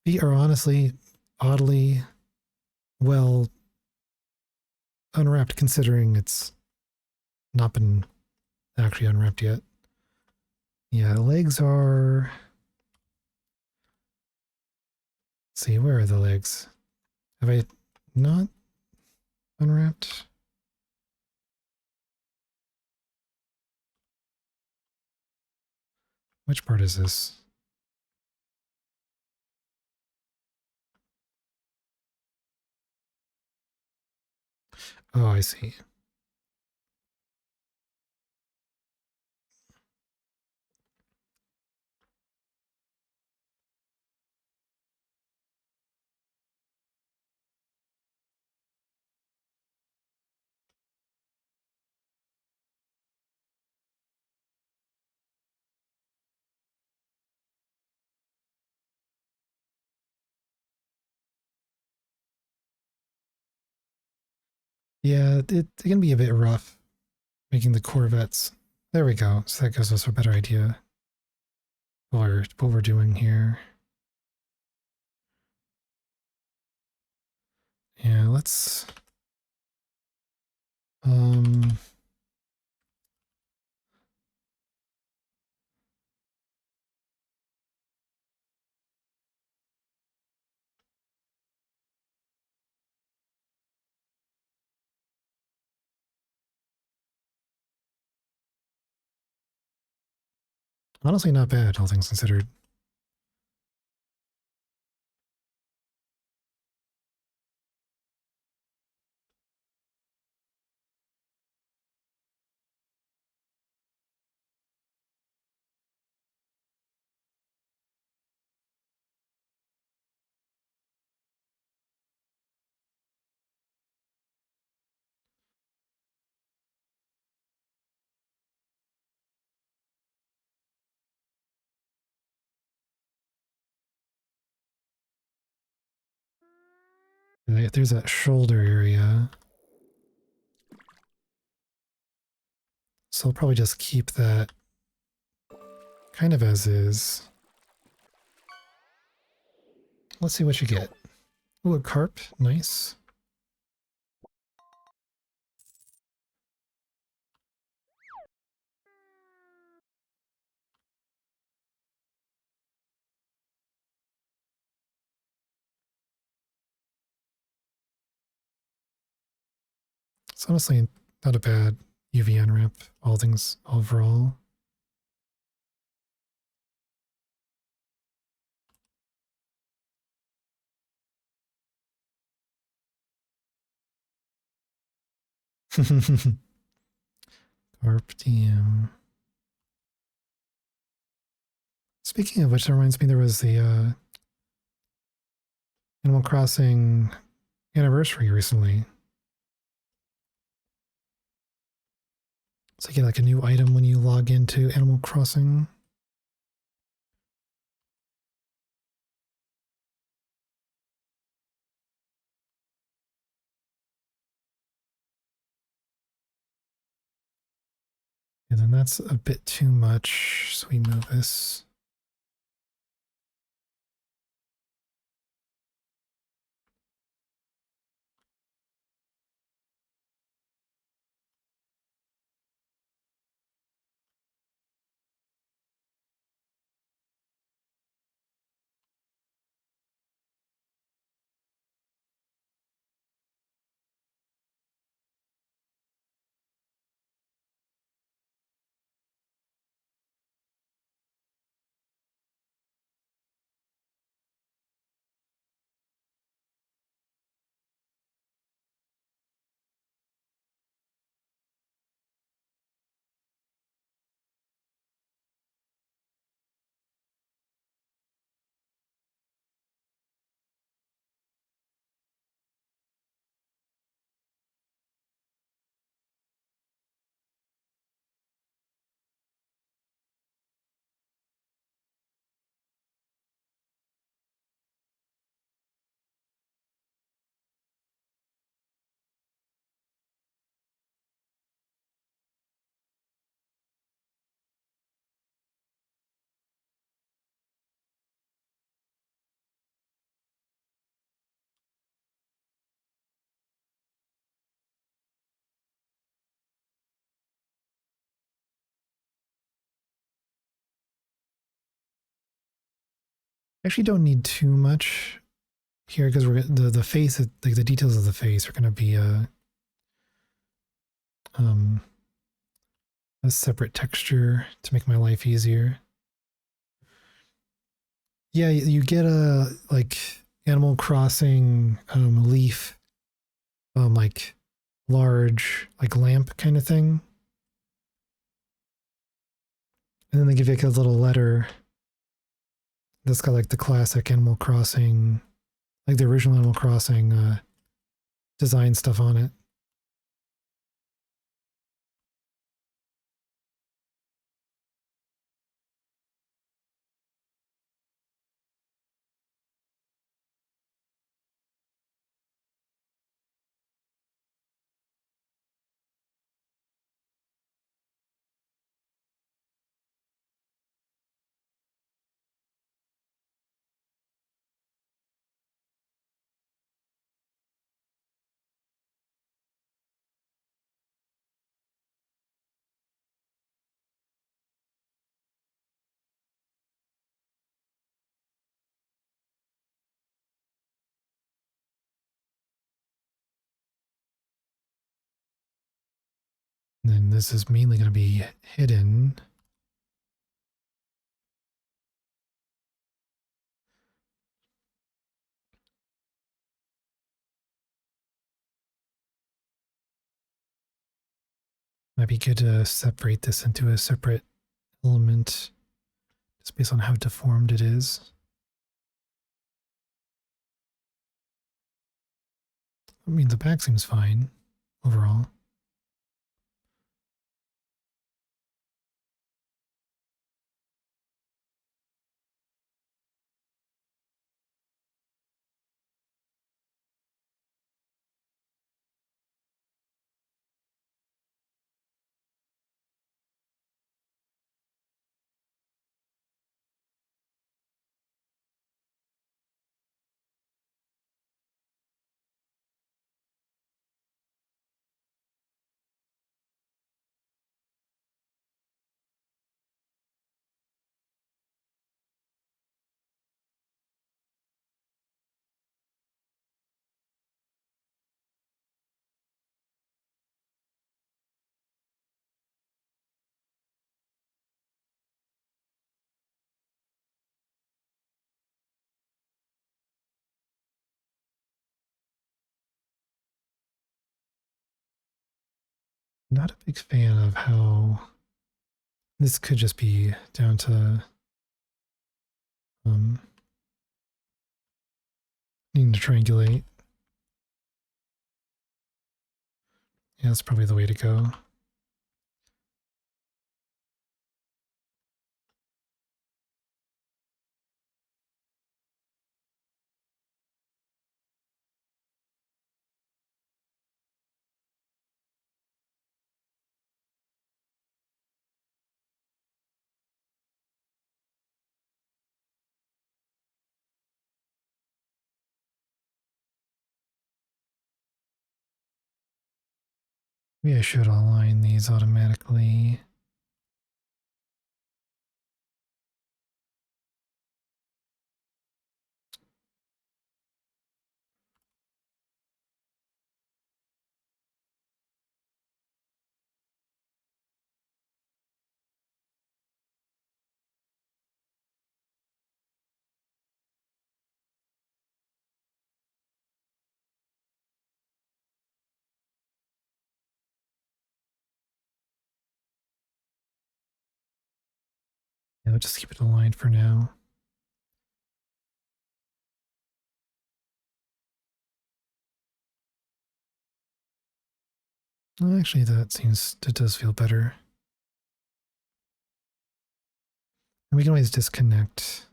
S1: Feet are honestly, oddly, well unwrapped considering it's not been actually unwrapped yet. Yeah, legs are... Let's see, where are the legs? Have I not unwrapped? Which part is this? Oh, I see. Yeah, it can be a bit rough making the Corvettes. There we go. So that gives us a better idea of what we're doing here. Yeah, let's... honestly not bad, all things considered. If there's that shoulder area, so I'll probably just keep that kind of as is. Let's see what you get. Oh, a carp. Nice. It's honestly not a bad UV unwrap, all things overall. Carp diem. Speaking of which, that reminds me there was the Animal Crossing anniversary recently. So you get like a new item when you log into Animal Crossing. And then that's a bit too much, so we move this. Actually don't need too much here because we're the face, like the details of the face are going to be um, a separate texture to make my life easier. Yeah, you get a like Animal Crossing leaf, like large like lamp kind of thing, and then they give you like a little letter that's got like the classic Animal Crossing, like the original Animal Crossing design stuff on it. And then this is mainly going to be hidden. Might be good to separate this into a separate element just based on how deformed it is. I mean, the back seems fine overall. Not a big fan of how this could just be down to needing to triangulate. Yeah, that's probably the way to go. Maybe I should align these automatically. Yeah, let's just keep it aligned for now. Well, actually, that does feel better. And we can always disconnect.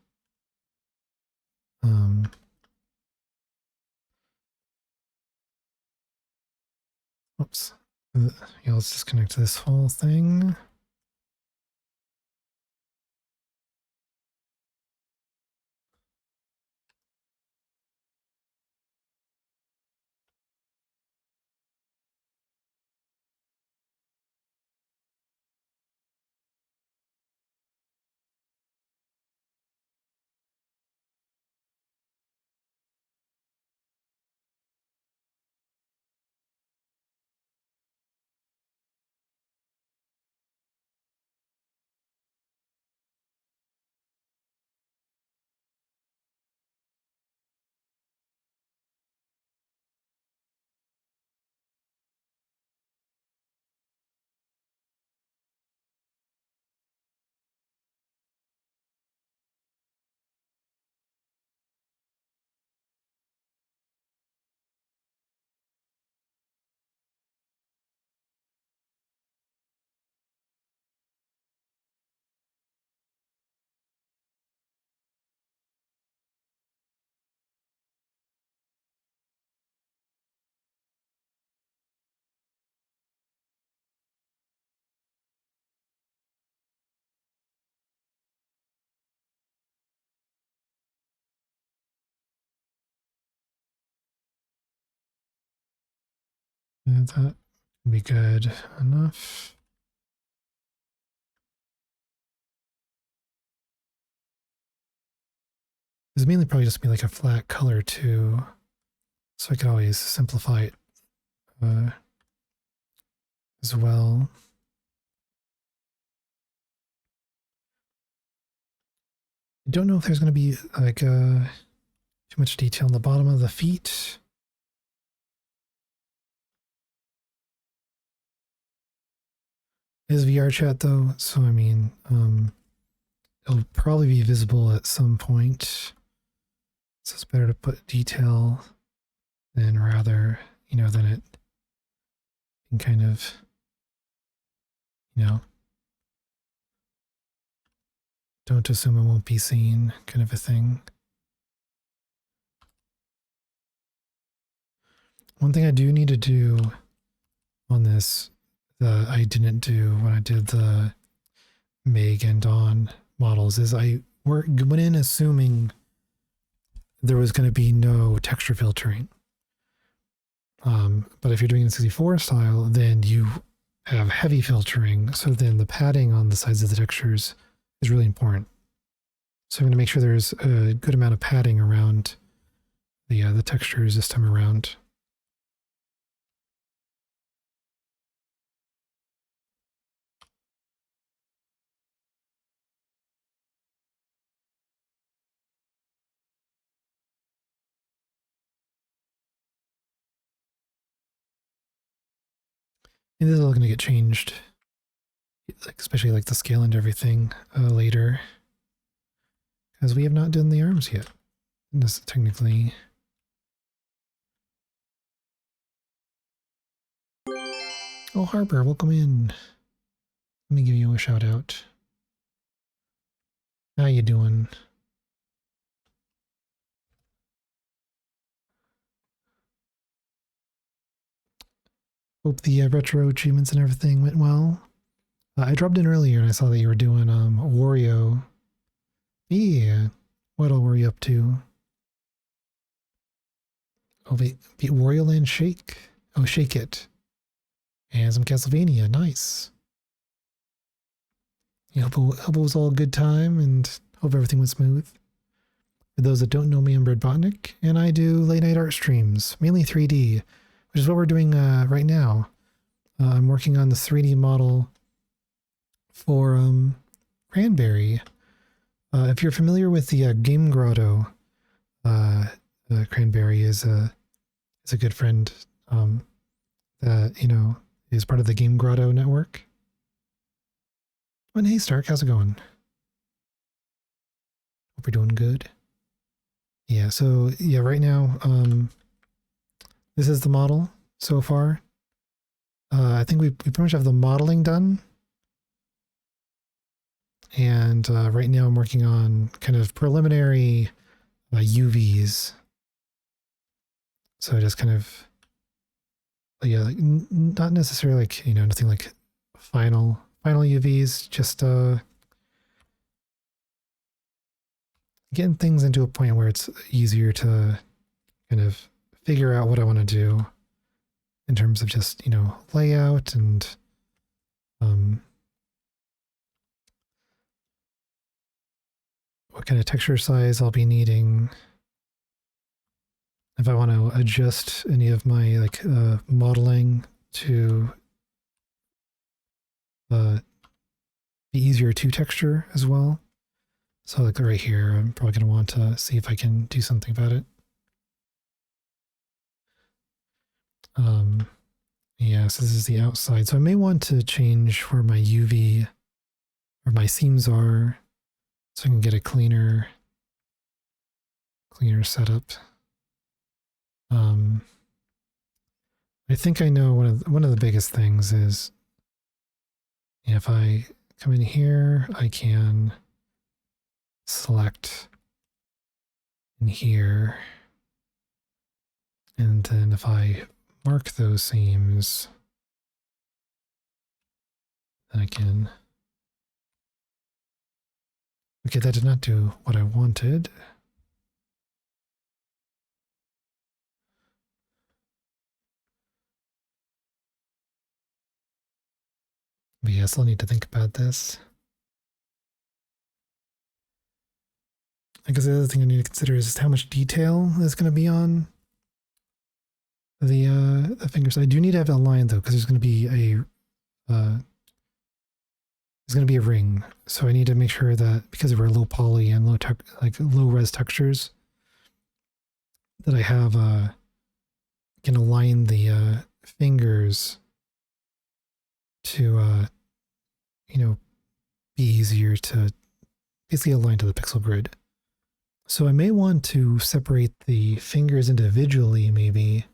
S1: Oops. Yeah, let's disconnect this whole thing. Yeah, that can be good enough. It's mainly probably just be like a flat color too, so I could always simplify it as well. I don't know if there's going to be like too much detail on the bottom of the feet. It is VR chat though, so I mean, it'll probably be visible at some point. So it's better to put detail than rather, than it can kind of, don't assume it won't be seen kind of a thing. One thing I do need to do on this that I didn't do when I did the Meg and Dawn models is I went in assuming there was going to be no texture filtering. But if you're doing it in 64 style, then you have heavy filtering. So then the padding on the sides of the textures is really important. So I'm going to make sure there's a good amount of padding around the textures this time around. And this is all going to get changed, especially like the scale and everything later, because we have not done the arms yet. And this technically. Oh, Harper, welcome in. Let me give you a shout out. How you doing? Hope the retro achievements and everything went well. I dropped in earlier and I saw that you were doing Wario. Yeah. What all were you up to? Oh, beat Wario Land Shake? Oh, Shake It. And some Castlevania. Nice. Yeah, hope it was all a good time and hope everything went smooth. For those that don't know me, I'm Brad Botnick, and I do late night art streams, mainly 3D, which is what we're doing right now. I'm working on the 3D model for Cranberri. If you're familiar with the Game Grotto, Cranberri is a good friend that, you know, is part of the Game Grotto network. And hey, Stark, how's it going? Hope you're doing good. Yeah, so yeah, right now, this is the model so far. I think we pretty much have the modeling done. And right now I'm working on kind of preliminary UVs. So just kind of, yeah, like, not necessarily like, you know, nothing like final UVs, just getting things into a point where it's easier to kind of figure out what I want to do in terms of just, you know, layout and what kind of texture size I'll be needing. If I want to adjust any of my like modeling to be easier to texture as well. So like right here, I'm probably going to want to see if I can do something about it. Yeah, so this is the outside. So I may want to change where my UV or my seams are so I can get a cleaner setup. I think I know one of the biggest things is if I come in here, I can select in here, and then if I mark those seams, then I can. Okay, that did not do what I wanted. But yes, I'll need to think about this. I guess the other thing I need to consider is just how much detail is going to be on the fingers. I do need to have it aligned though, because there's going to be a ring. So I need to make sure that because we're low poly and low res textures, that I have can align the fingers to you know, be easier to basically align to the pixel grid. So I may want to separate the fingers individually, maybe,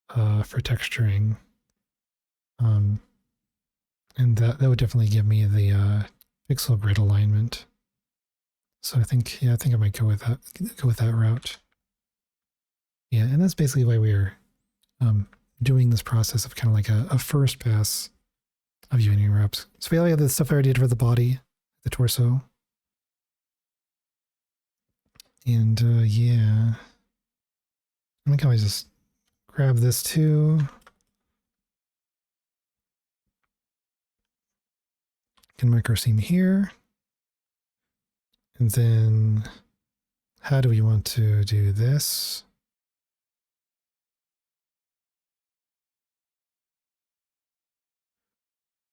S1: for texturing. And that would definitely give me the pixel grid alignment. So I think I might go with that route. Yeah, and that's basically why we're doing this process of kind of like a first pass of union reps. So we all have the stuff I already did for the body, the torso. And yeah, I can always just grab this too. Can micro seam here. And then how do we want to do this?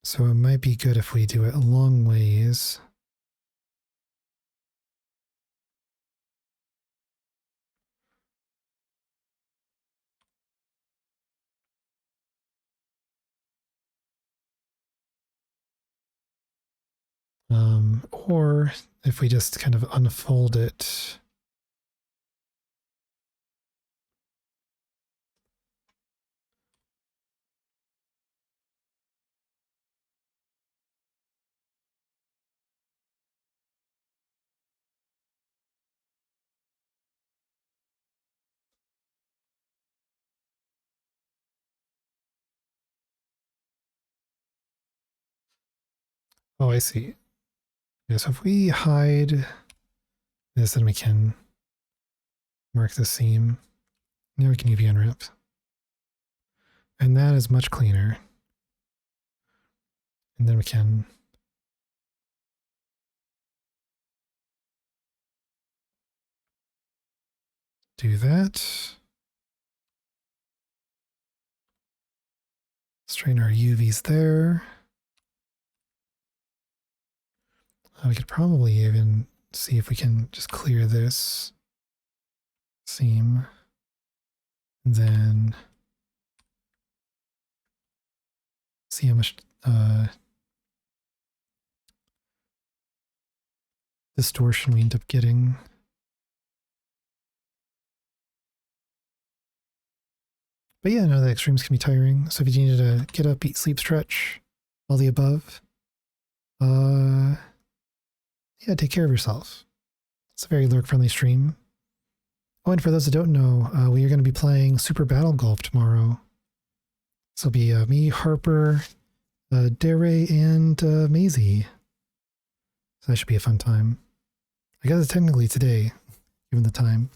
S1: So it might be good if we do it long ways. Or if we just kind of unfold it. Oh, I see. Yeah, so if we hide this, then we can mark the seam. Now we can UV unwrap. And that is much cleaner. And then we can do that. Strain our UVs there. We could probably even see if we can just clear this seam. Then see how much distortion we end up getting. But yeah, no, the extremes can be tiring. So if you needed to get up, eat, sleep, stretch, all the above, yeah, take care of yourself. It's a very lurk-friendly stream. Oh, and for those that don't know, we are going to be playing Super Battle Golf tomorrow. So it'll be me, Harper, Dere, and Maisie. So that should be a fun time. I guess it's technically today, given the time.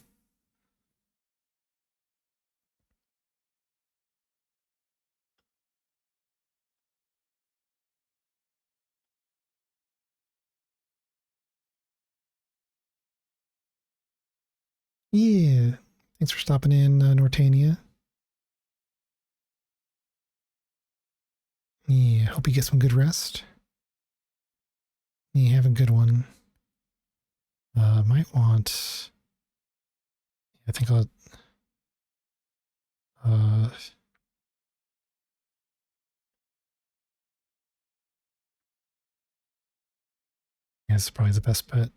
S1: Yeah, thanks for stopping in, Nortania. Yeah, hope you get some good rest. Yeah, have a good one. Might want... I think I'll... yeah, this is probably the best bet.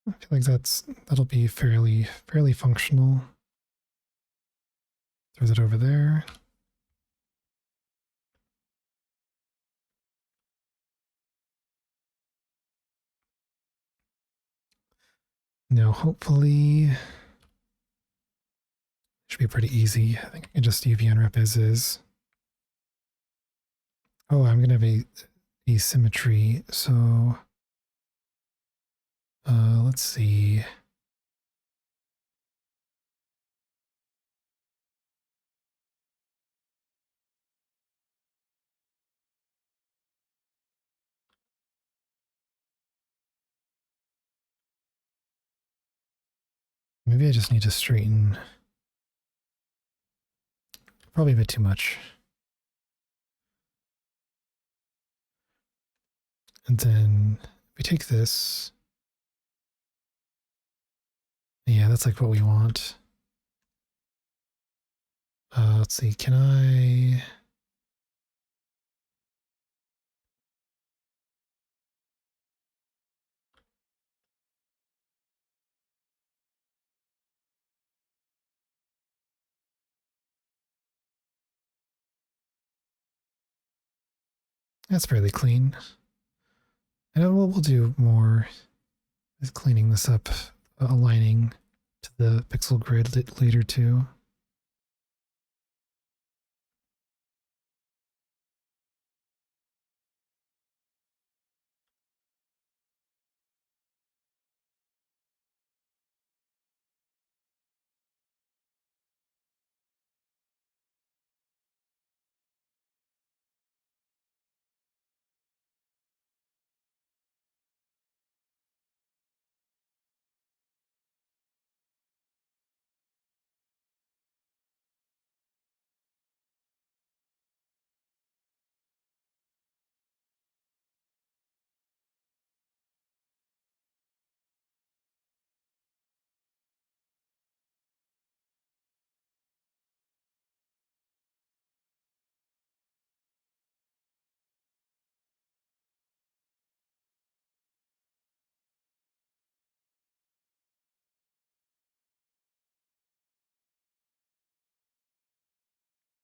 S1: I feel like that'll be fairly functional. Throw that over there. Now, hopefully, should be pretty easy. I think I can just UV unwrap as is. Oh, I'm gonna have a symmetry. So, let's see. Maybe I just need to straighten. Probably a bit too much. And then we take this. Yeah, that's like what we want. Let's see, can I... That's fairly clean. And we'll do more is cleaning this up, aligning to the pixel grid later too.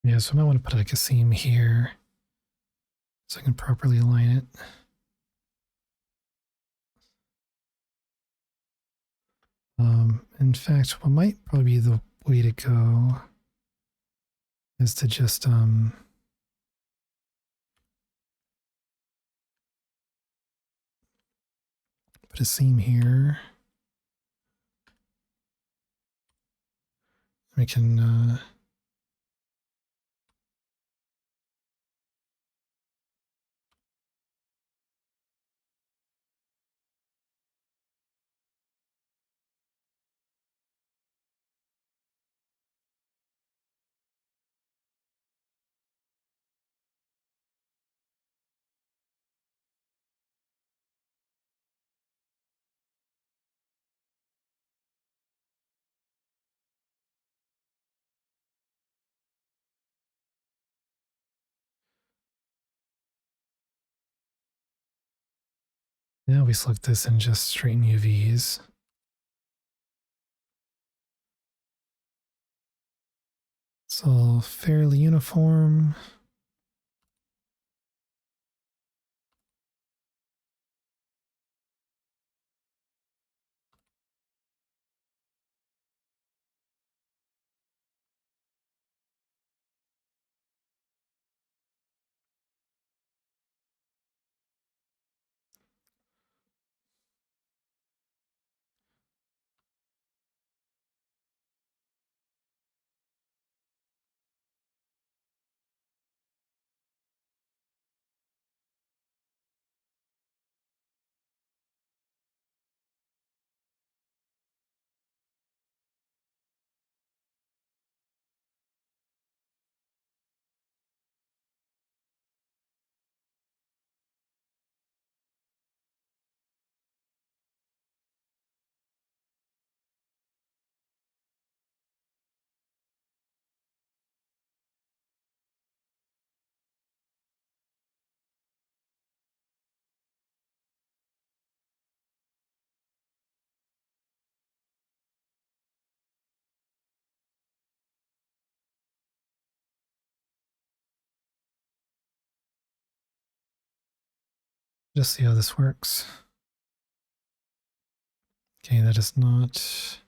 S1: Yeah, so I might want to put like a seam here so I can properly align it. In fact, what might probably be the way to go is to just put a seam here. We can now we select this and just straighten UVs. It's all fairly uniform. Just see how this works. Okay, that is not.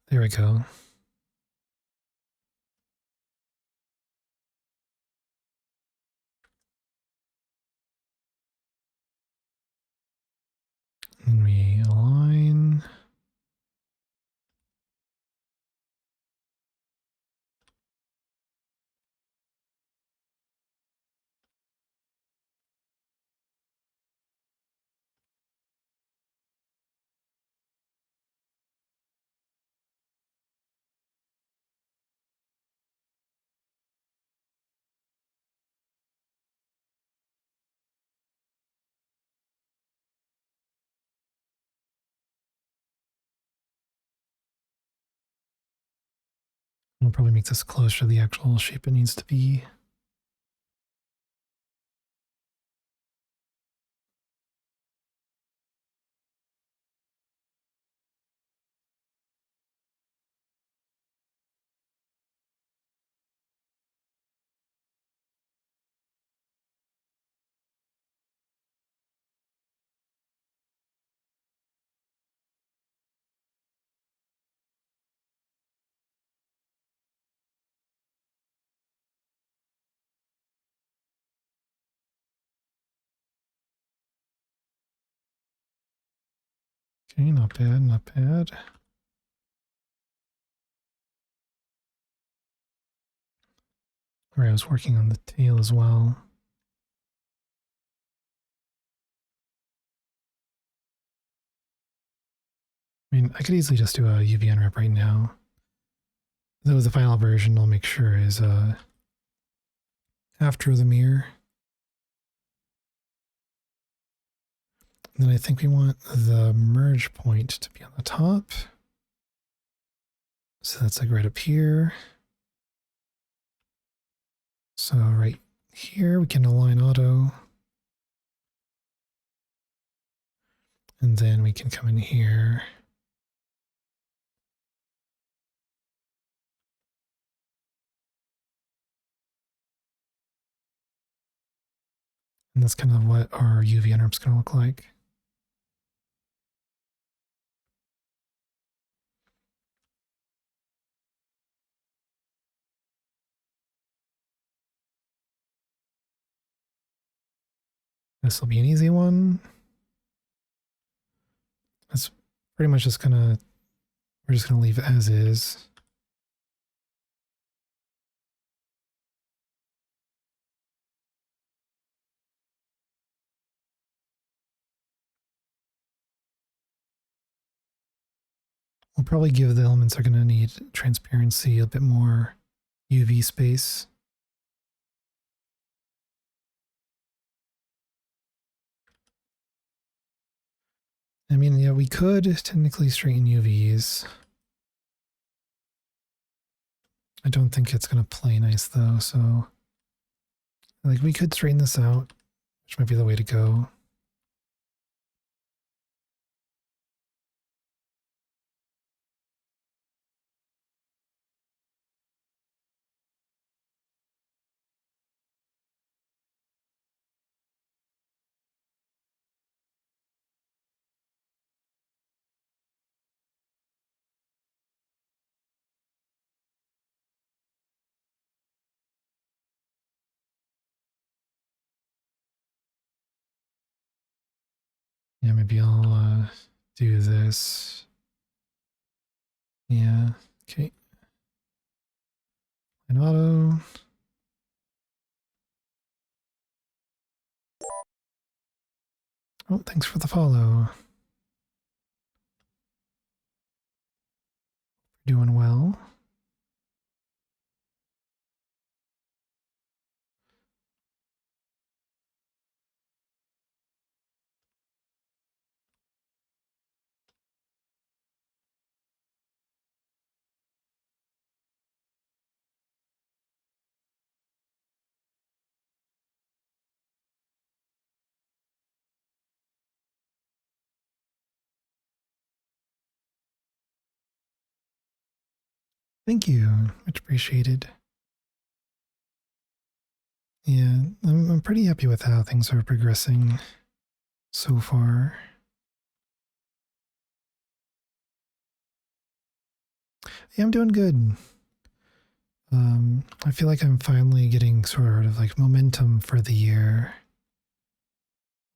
S1: There we go. And we align. We'll probably make this closer to the actual shape it needs to be. Okay, not bad, not bad. All right, I was working on the tail as well. I mean, I could easily just do a UV unwrap right now. Though the final version I'll make sure is after the mirror. And then I think we want the merge point to be on the top. So that's like right up here. So right here we can align auto. And then we can come in here. And that's kind of what our UV interrupt is going to look like. This will be an easy one. That's pretty much just we're just gonna leave it as is. We'll probably give the elements that are gonna need transparency a bit more UV space. I mean, yeah, we could technically straighten UVs. I don't think it's going to play nice though, so like we could straighten this out, which might be the way to go. Yeah, maybe I'll do this. Yeah, okay. And auto. Oh, thanks for the follow. Doing well. Thank you. Much appreciated. Yeah, I'm pretty happy with how things are progressing so far. Yeah, I'm doing good. I feel like I'm finally getting sort of like momentum for the year.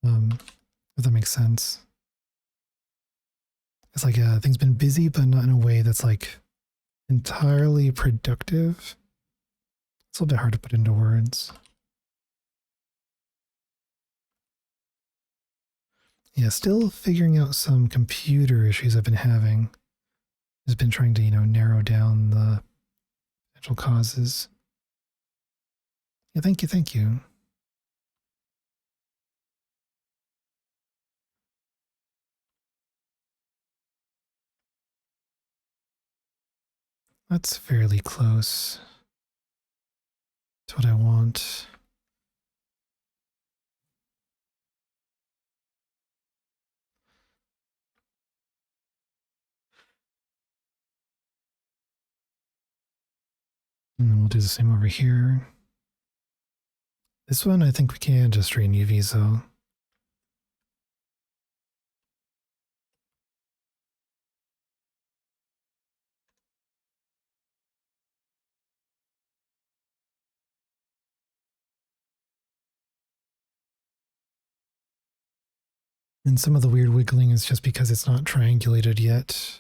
S1: If that makes sense. It's like things been busy, but not in a way that's like entirely productive. It's a little bit hard to put into words. Yeah, still figuring out some computer issues I've been having. Has been trying to, narrow down the potential causes. Yeah, thank you, thank you. That's fairly close to what I want. And then we'll do the same over here. This one, I think we can just straighten UVs though. And some of the weird wiggling is just because it's not triangulated yet.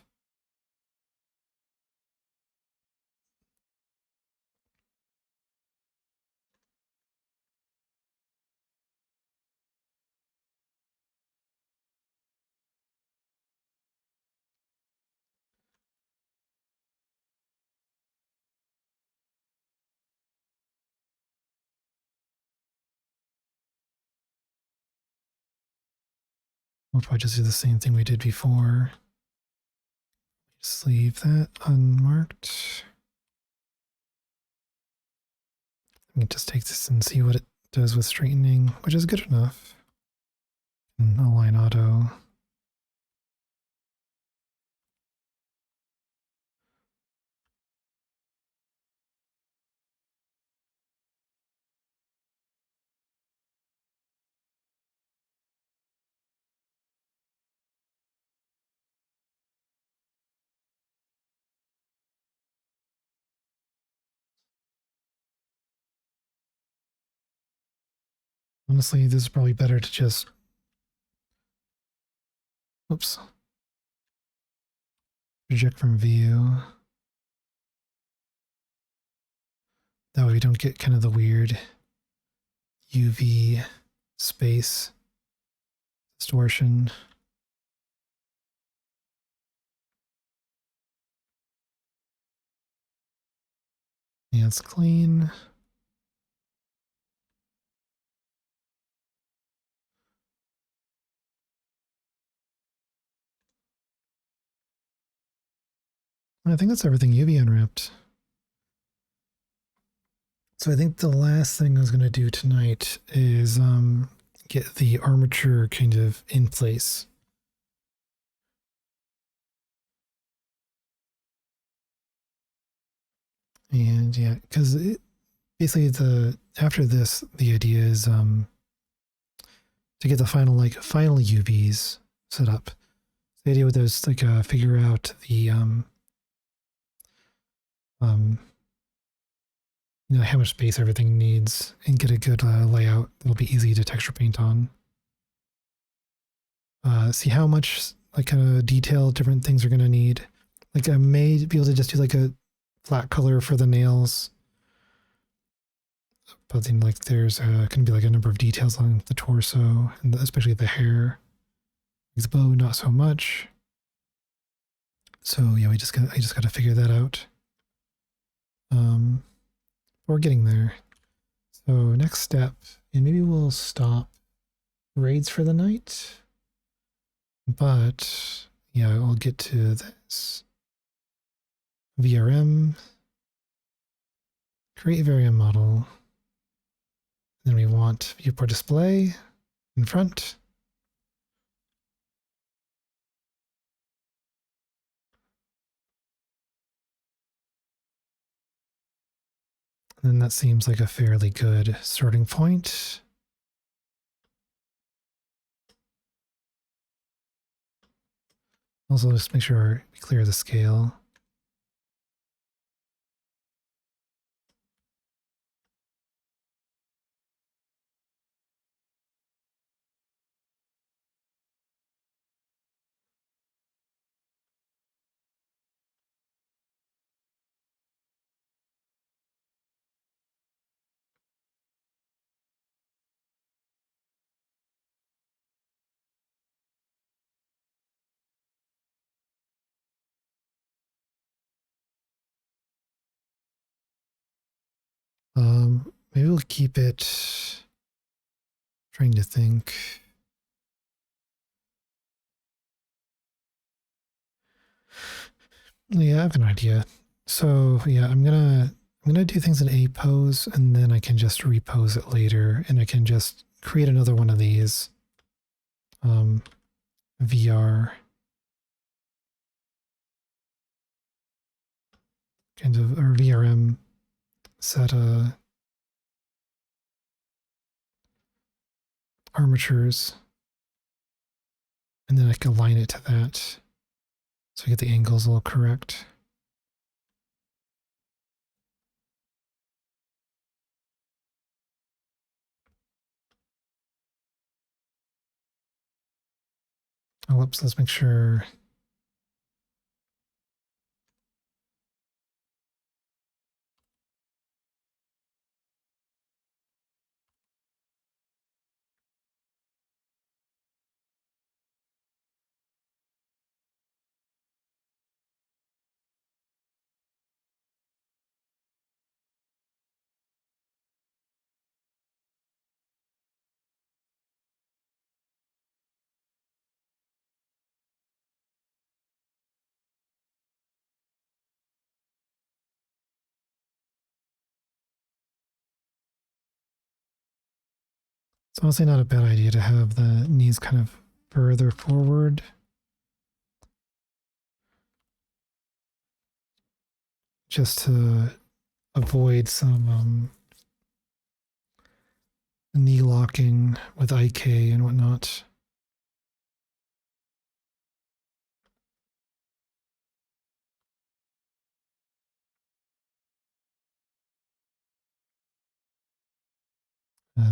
S1: We'll probably just do the same thing we did before. Just leave that unmarked. I can just take this and see what it does with straightening, which is good enough. And align auto. Honestly, this is probably better to just, oops, reject from view. That way we don't get kind of the weird UV space distortion. Yeah, it's clean. I think that's everything UV unwrapped. So I think the last thing I was going to do tonight is get the armature kind of in place. And yeah, because basically after this, the idea is to get the final UVs set up. The idea with those figure out the how much space everything needs and get a good layout that'll be easy to texture paint on. See how much kind of detail different things are going to need. Like I may be able to just do like a flat color for the nails, but then there's going to be like a number of details on the torso and especially the hair. The bow, not so much. So yeah, I just got to figure that out. We're getting there. So next step, and maybe we'll stop raids for the night. But yeah, I'll get to this. VRM, create VRM model. Then we want viewport display in front. And that seems like a fairly good starting point. Also, just make sure we clear the scale. Maybe we'll keep it, trying to think. Yeah, I have an idea. So yeah, I'm gonna do things in A pose and then I can just repose it later and I can just create another one of these VR kind of, or VRM set armatures, and then I can align it to that so I get the angles all correct. Oh, whoops, let's make sure. It's honestly not a bad idea to have the knees kind of further forward. Just to avoid some knee locking with IK and whatnot.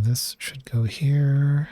S1: This should go here.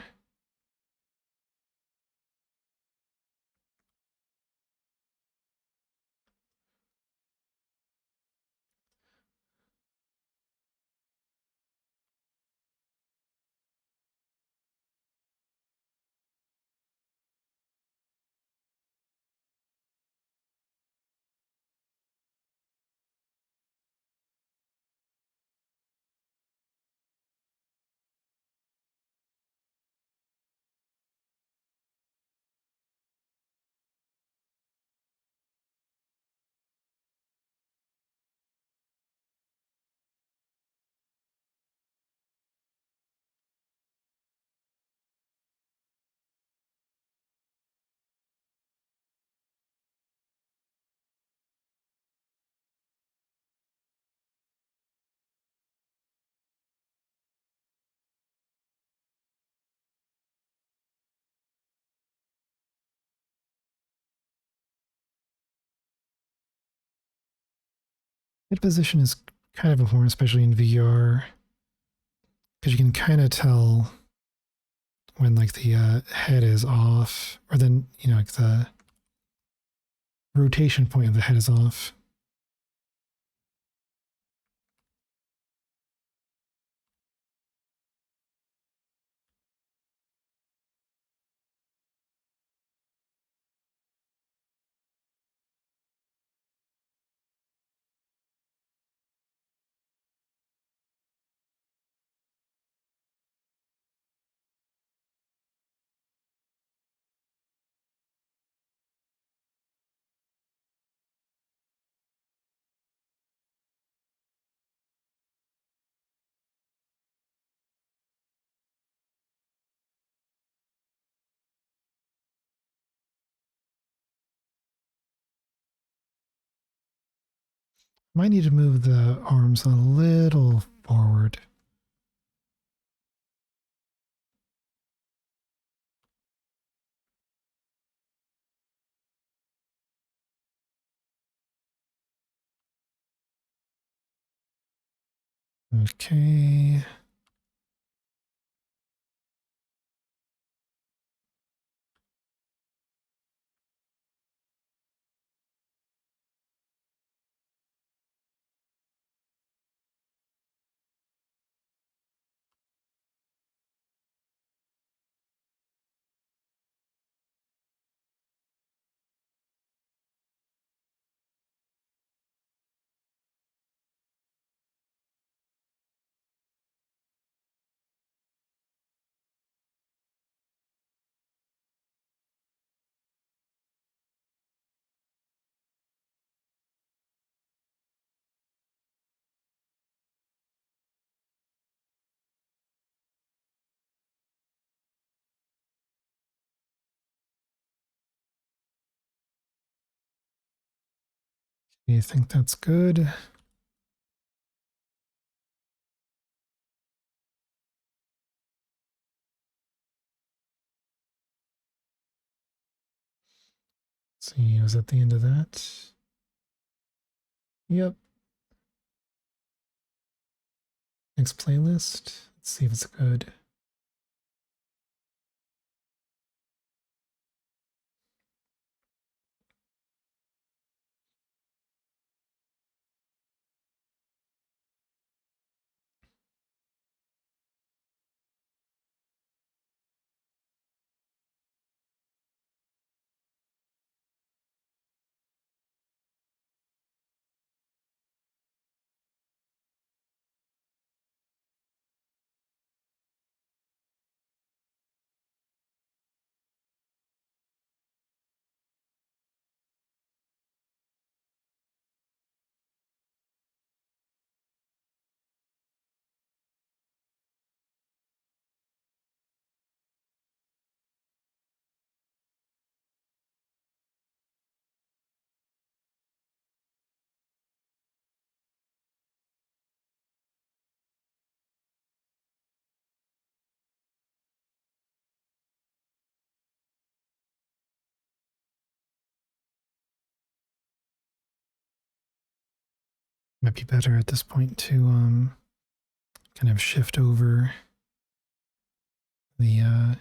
S1: Head position is kind of important, especially in VR, because you can kind of tell when like the head is off, or then like the rotation point of the head is off. Might need to move the arms a little forward. Okay. You think that's good? Let's see, was that the end of that? Yep. Next playlist. Let's see if it's good. Might be better at this point to kind of shift over the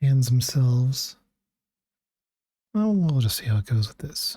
S1: hands themselves. Well, we'll just see how it goes with this.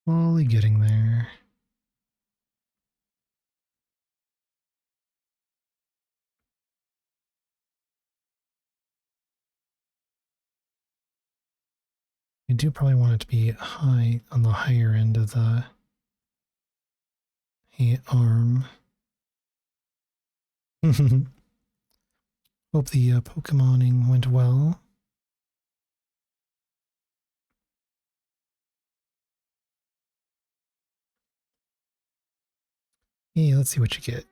S1: Slowly getting there. I do probably want it to be high on the higher end of the arm. Hope the Pokemoning went well. Yeah, let's see what you get.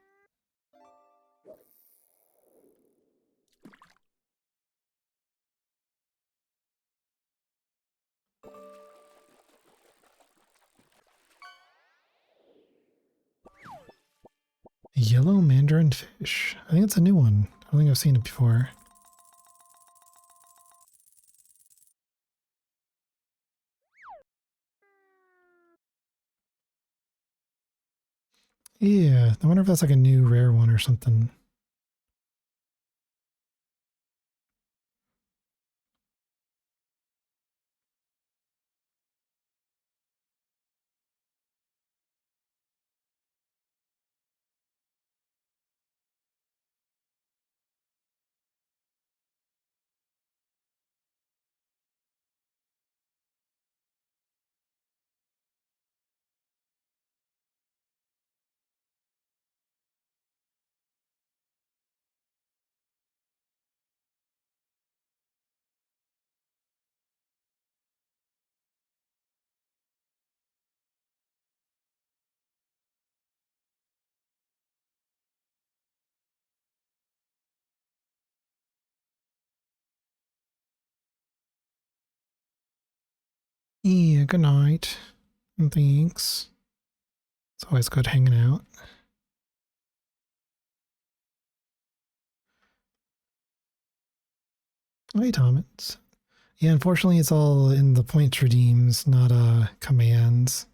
S1: Yellow mandarin fish. I think it's a new one. I don't think I've seen it before. Yeah, I wonder if that's like a new rare one or something. Yeah, good night. And thanks. It's always good hanging out. Hey, Thomas. Yeah, unfortunately, it's all in the points redeems, not commands.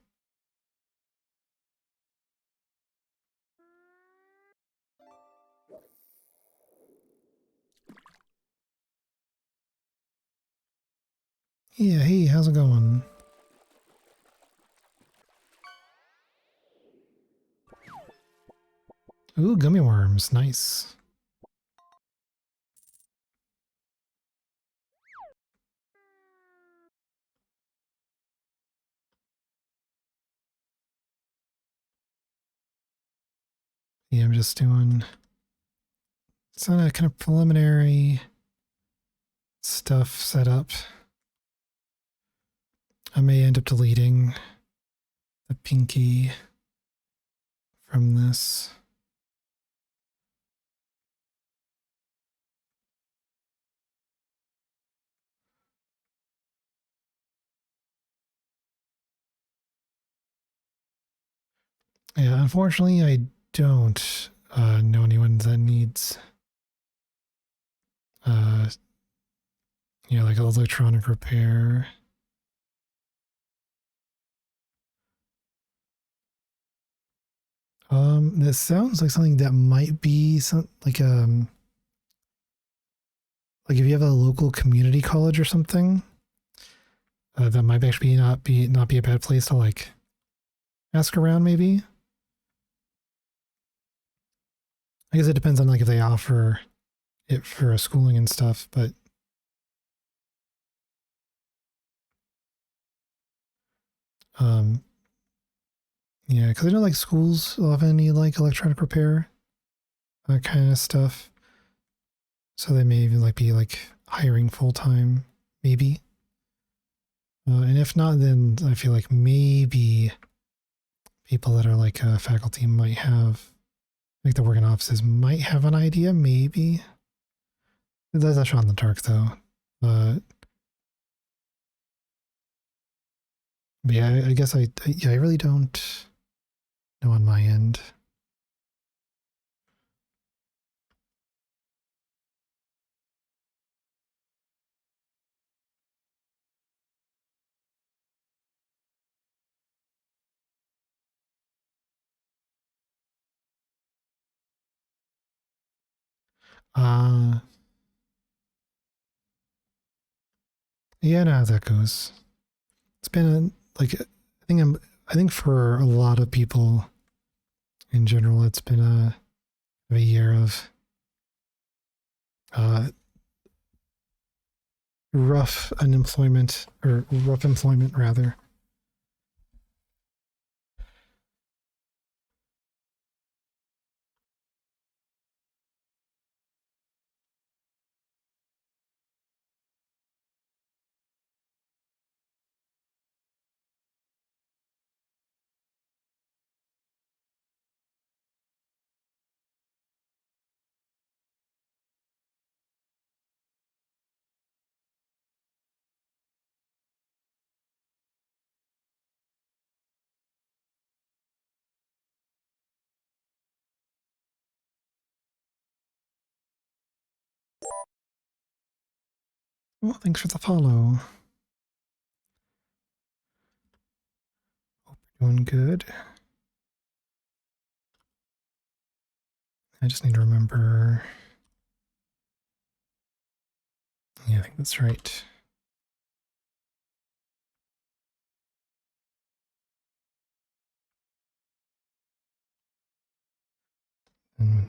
S1: Yeah, hey, how's it going? Ooh, gummy worms, nice. Yeah, I'm just doing some kind of preliminary stuff set up. I may end up deleting the pinky from this. Yeah, unfortunately, I don't know anyone that needs, like electronic repair. This sounds like something that might be like if you have a local community college or something, that might actually not be a bad place to like ask around maybe. I guess it depends on like if they offer it for schooling and stuff, but um yeah, because I know like schools often need like electronic repair, that kind of stuff. So they may even like be like hiring full time, maybe. And if not, then I feel like maybe people that are like faculty might have, like the working offices might have an idea, maybe. That's a shot in the dark though. But yeah, I guess I really don't know on my end. Uh, yeah, I know how that goes. It's been I think for a lot of people in general, it's been a year of uh, rough unemployment or rough employment rather. Well, thanks for the follow. Hope you're doing good. I just need to remember. Yeah, I think that's right. And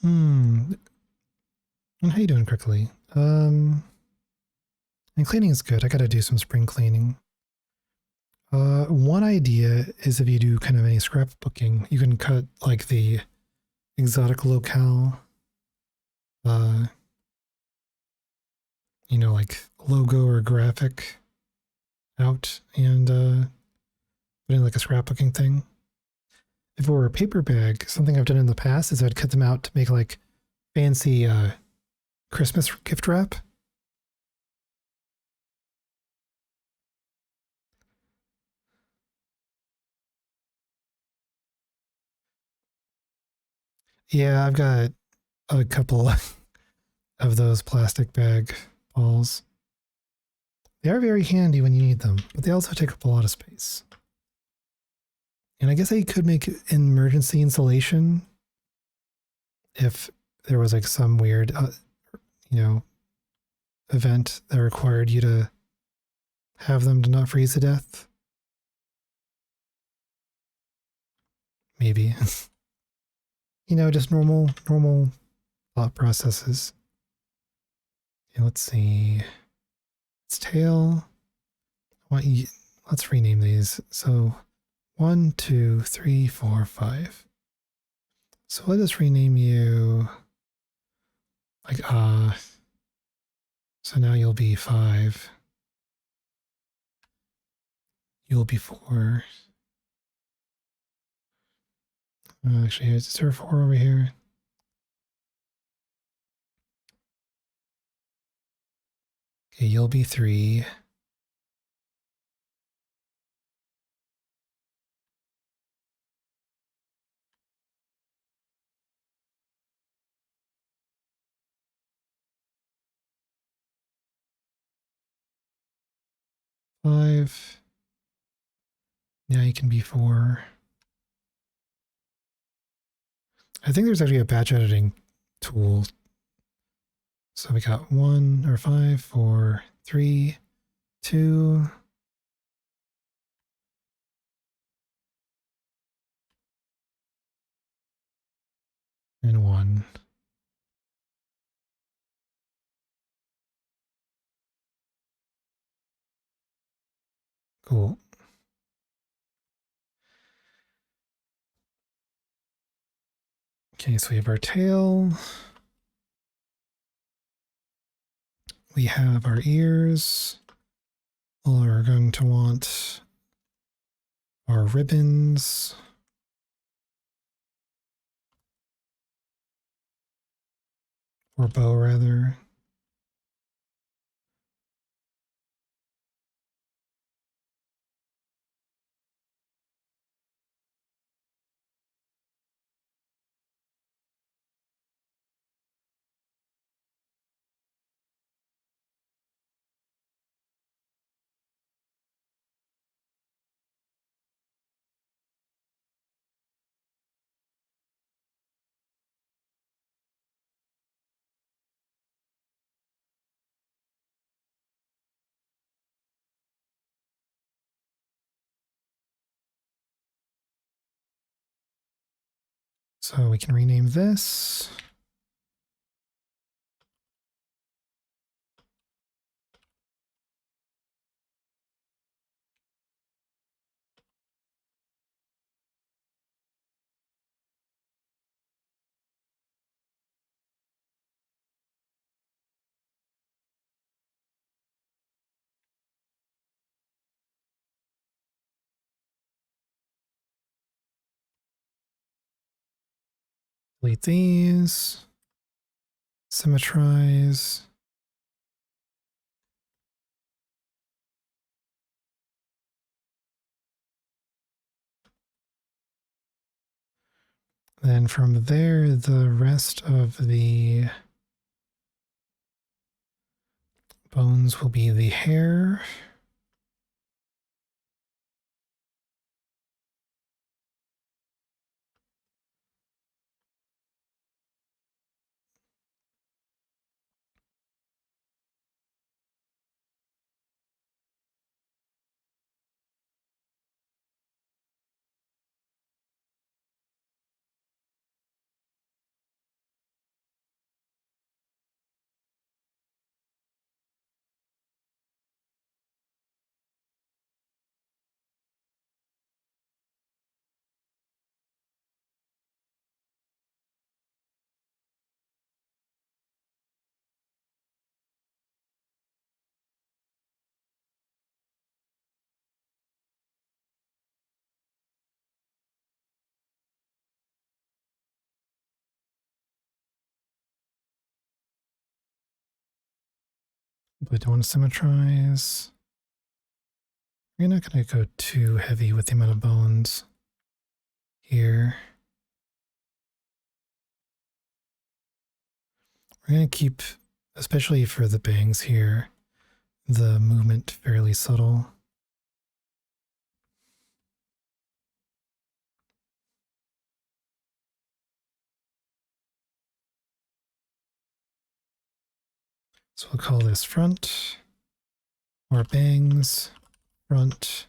S1: hmm. And how you doing quickly? And cleaning is good. I gotta do some spring cleaning. One idea is if you do kind of any scrapbooking, you can cut like the exotic locale, uh, like logo or graphic out and put in like a scrapbooking thing. If it were a paper bag, something I've done in the past is I'd cut them out to make like fancy Christmas gift wrap. Yeah, I've got a couple of those plastic bag balls. They are very handy when you need them, but they also take up a lot of space. And I guess I could make emergency insulation if there was like some weird, event that required you to have them to not freeze to death. Maybe. Just normal thought processes. Okay, let's see. Its tail. I want you let's rename these. So 1, 2, 3, 4, 5. So let us rename you like so now you'll be 5. You'll be 4. Actually, is there 4 over here? Okay, you'll be 3. Five. Now you can be 4. I think there's actually a batch editing tool. So we got 1 or 5, 4, 3, 2. And 1. Cool. Okay, so we have our tail. We have our ears. We're going to want our ribbons. Or bow, rather. So we can rename this. Delete these. Symmetrize. Then from there, the rest of the bones will be the hair. But don't want to symmetrize. We're not going to go too heavy with the amount of bones here. We're going to keep, especially for the bangs here, the movement fairly subtle. So we'll call this front, or bangs, front.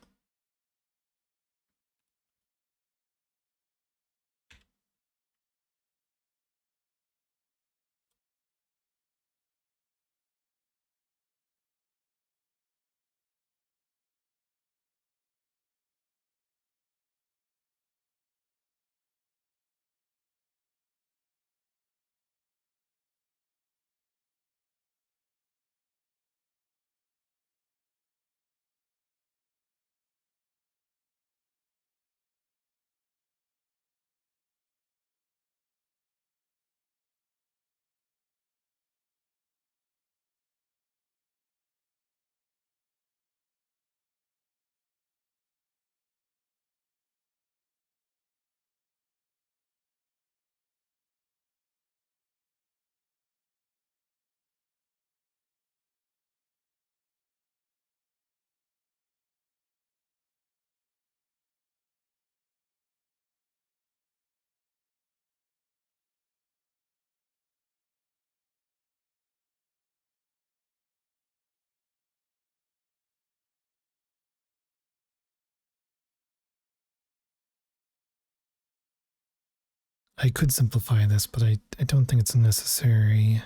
S1: I could simplify this, but I don't think it's necessary.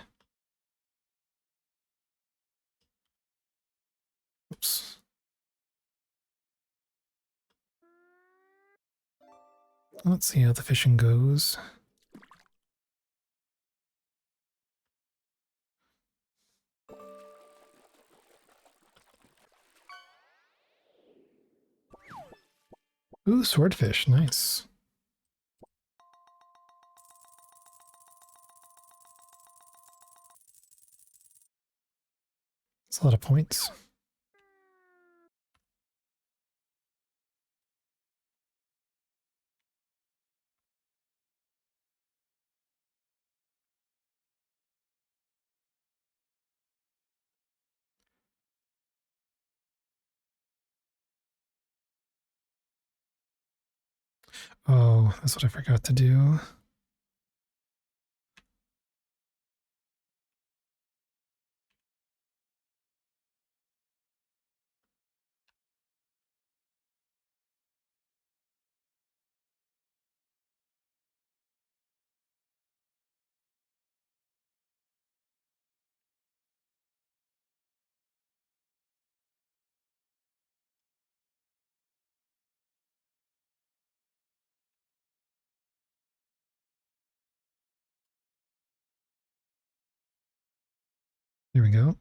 S1: Oops. Let's see how the fishing goes. Ooh, swordfish, nice. That's a lot of points. Oh, that's what I forgot to do. There we go.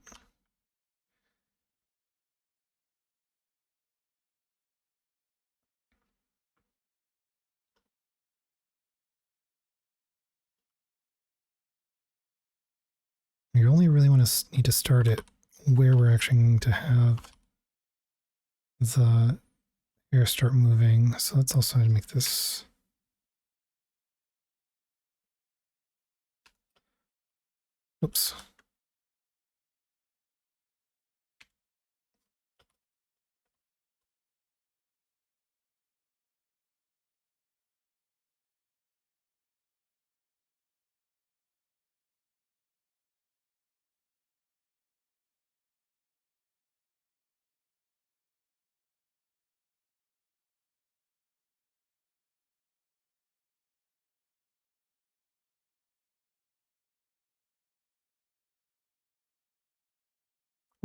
S1: You only really want to need to start it where we're actually going to have the air start moving. So let's also make this. Oops.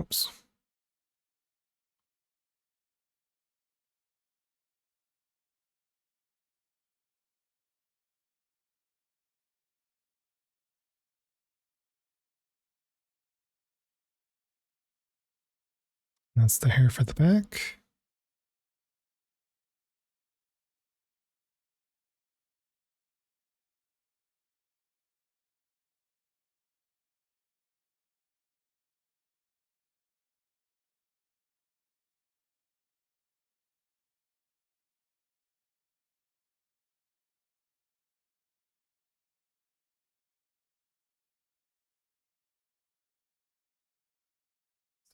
S1: Oops. That's the hair for the back.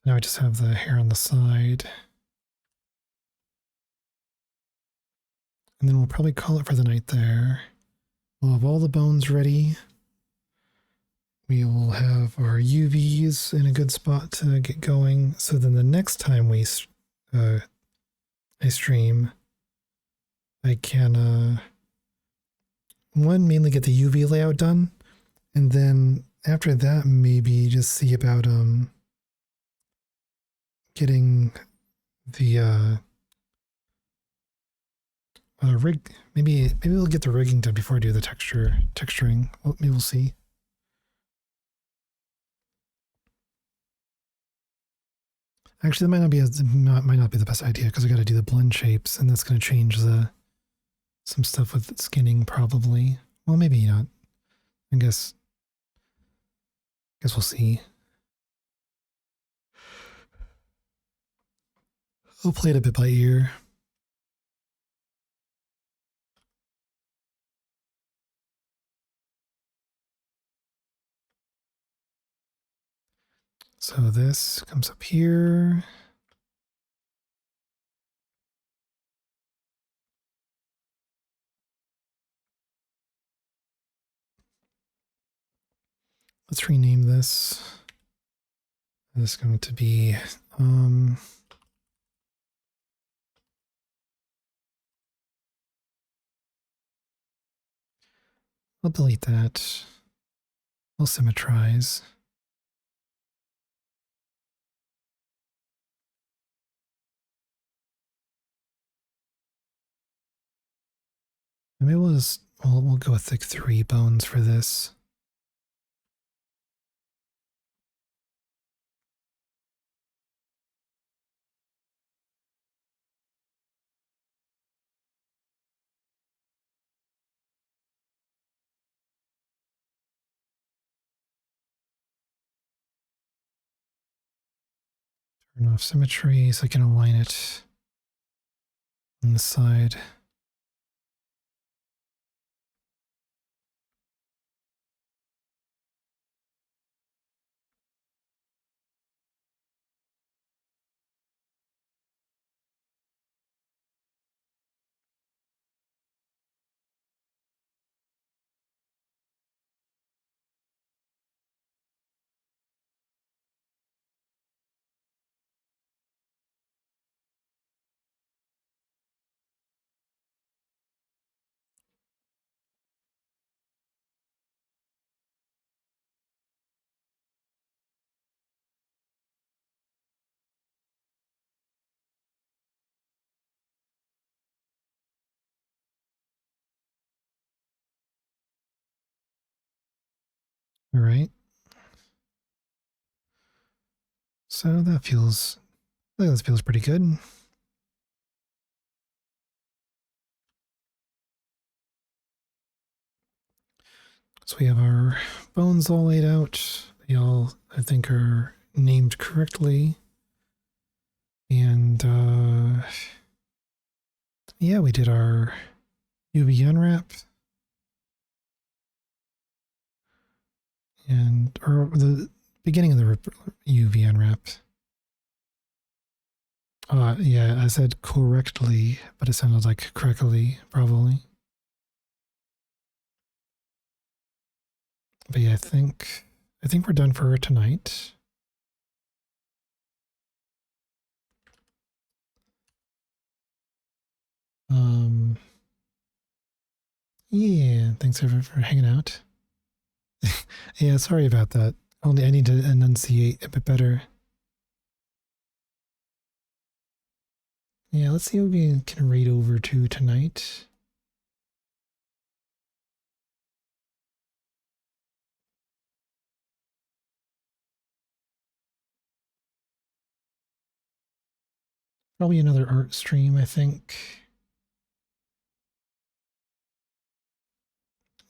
S1: Now I just have the hair on the side. And then we'll probably call it for the night there. We'll have all the bones ready. We will have our UVs in a good spot to get going. So then the next time I stream, I can one, mainly get the UV layout done, and then after that maybe just see about getting the rig. Maybe we'll get the rigging done before I do the texturing. Well, maybe we'll see. Actually, that might not be the best idea because I got to do the blend shapes, and that's going to change some stuff with skinning probably. Well, maybe not. I guess we'll see. I'll play it a bit by ear. So this comes up here. Let's rename this. This is going to be I'll delete that. I'll symmetrize. Maybe we'll go with like 3 bones for this. Turn off symmetry so I can align it on the side. All right. So that feels pretty good. So we have our bones all laid out. They all, I think, are named correctly. And yeah, we did our UV unwrap. Or the beginning of the UV unwrap. Yeah, I said correctly, but it sounded like correctly, probably. But yeah, I think we're done for tonight. Yeah, thanks everyone for hanging out. Yeah, sorry about that. I need to enunciate a bit better. Yeah, let's see what we can raid over to tonight. Probably another art stream, I think.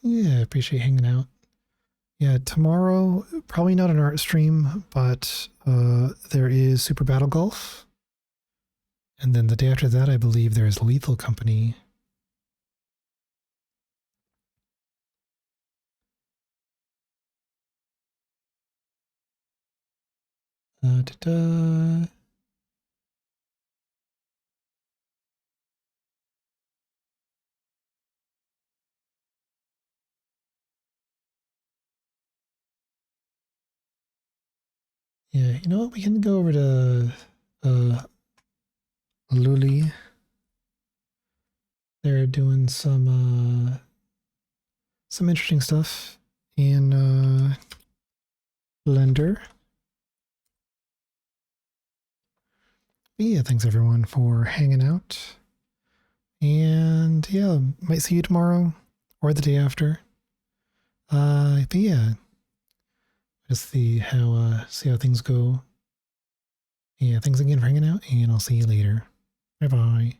S1: Yeah, appreciate hanging out. Yeah, tomorrow, probably not an art stream, but there is Super Battle Golf. And then the day after that, I believe there's Lethal Company. Da-da. Yeah, you know what? We can go over to Luli. They're doing some interesting stuff in Blender. But yeah, thanks everyone for hanging out. And yeah, might see you tomorrow or the day after. But yeah, just see how things go. Yeah, thanks again for hanging out, and I'll see you later. Bye bye.